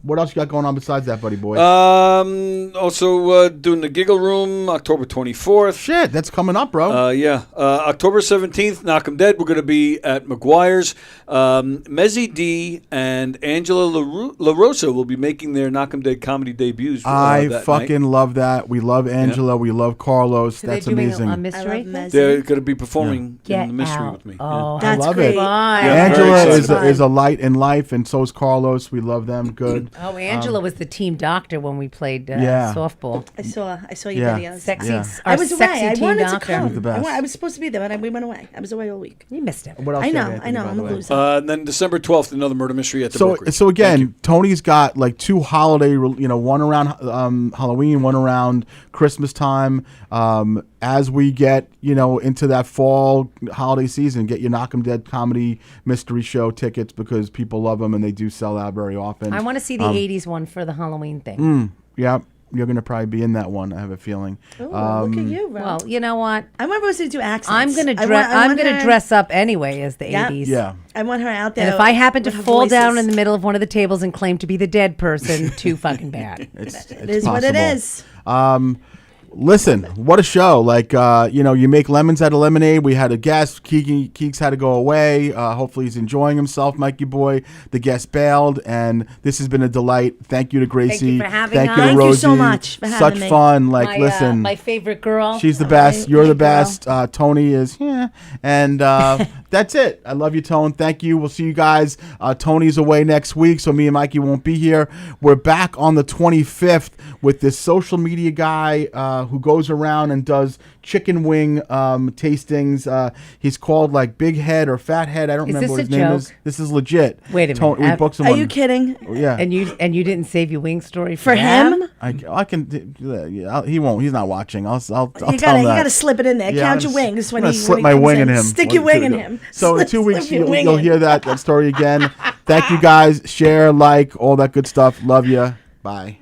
What else you got going on besides that, buddy boy? Also doing the Giggle Room October 24th. Shit, that's coming up, bro. October 17th, Knock 'em Dead. We're going to be at McGuire's. Mezzy D and Angela LaRosa will be making their Knock 'em Dead comedy debuts. I that fucking night. love that. We love Angela. We love Carlos. So That's they're doing amazing. a I mystery. love Mezzy. They're going to be performing Get in the mystery out. with me. Oh, That's love great. it. fun. Yeah. Angela very is excited. a light in life, and so is Carlos. We love them. Good. Oh, Angela was the team doctor when we played Yeah. softball. I saw your Yeah. videos. Sexy. Yeah. I was away. sexy I team wanted doctor. to come. The best. I was supposed to be there, but we went away. I was away all week. You missed it. What else? I you know. have, Anthony, by I'm the a way? loser. And then December 12th, another murder mystery at the So brokerage. so again, Tony's got like two holiday, one around Halloween, one around Christmas time. As we get into that fall holiday season, get your Knock 'em Dead comedy mystery show tickets because people love them and they do sell out very often. I want to see the 80s one for the Halloween thing. Yeah. you're gonna probably be in that one. I have a feeling. Ooh, look at you, Ro. Well, you know what? I want Rosie to do accents. I'm gonna I want her- dress up anyway as the Yeah. 80s. Yeah. I want her out there. And if I happen to with her fall down voices. in the middle of one of the tables and claim to be the dead person, too fucking bad. It's It is what it possible. is. Listen, what a show! Like, you make lemons out of lemonade. We had a guest. Keegs had to go away. Hopefully, he's enjoying himself, Mikey boy. The guest bailed, and this has been a delight. Thank you to Gracie. for having Thank us. you to Thank you Rosie. so much for having Such me. fun. Like, listen, My favorite girl. she's the best. You're my the girl. best. Tony is, and that's it. I love you, Tone. Thank you. We'll see you guys. Tony's away next week, so me and Mikey won't be here. We're back on the 25th with this social media guy who goes around and does chicken wing tastings. He's called like Big Head or Fat Head. I don't Is remember this what his a name joke? is. This is legit. Wait a minute. We booked him Are on- you kidding? Yeah. and you didn't save your wing story For them? him? I can. Yeah, he won't. He's not watching. I'll You tell gotta, him that. you gotta slip it in there. Yeah, Count I'm your gonna wings I'm when gonna he slip when my he comes wing in him. Stick your wing in him. So in Slip- 2 weeks slip your wing you'll in. hear that story again. Thank you guys. Share, like, all that good stuff. Love you. Bye.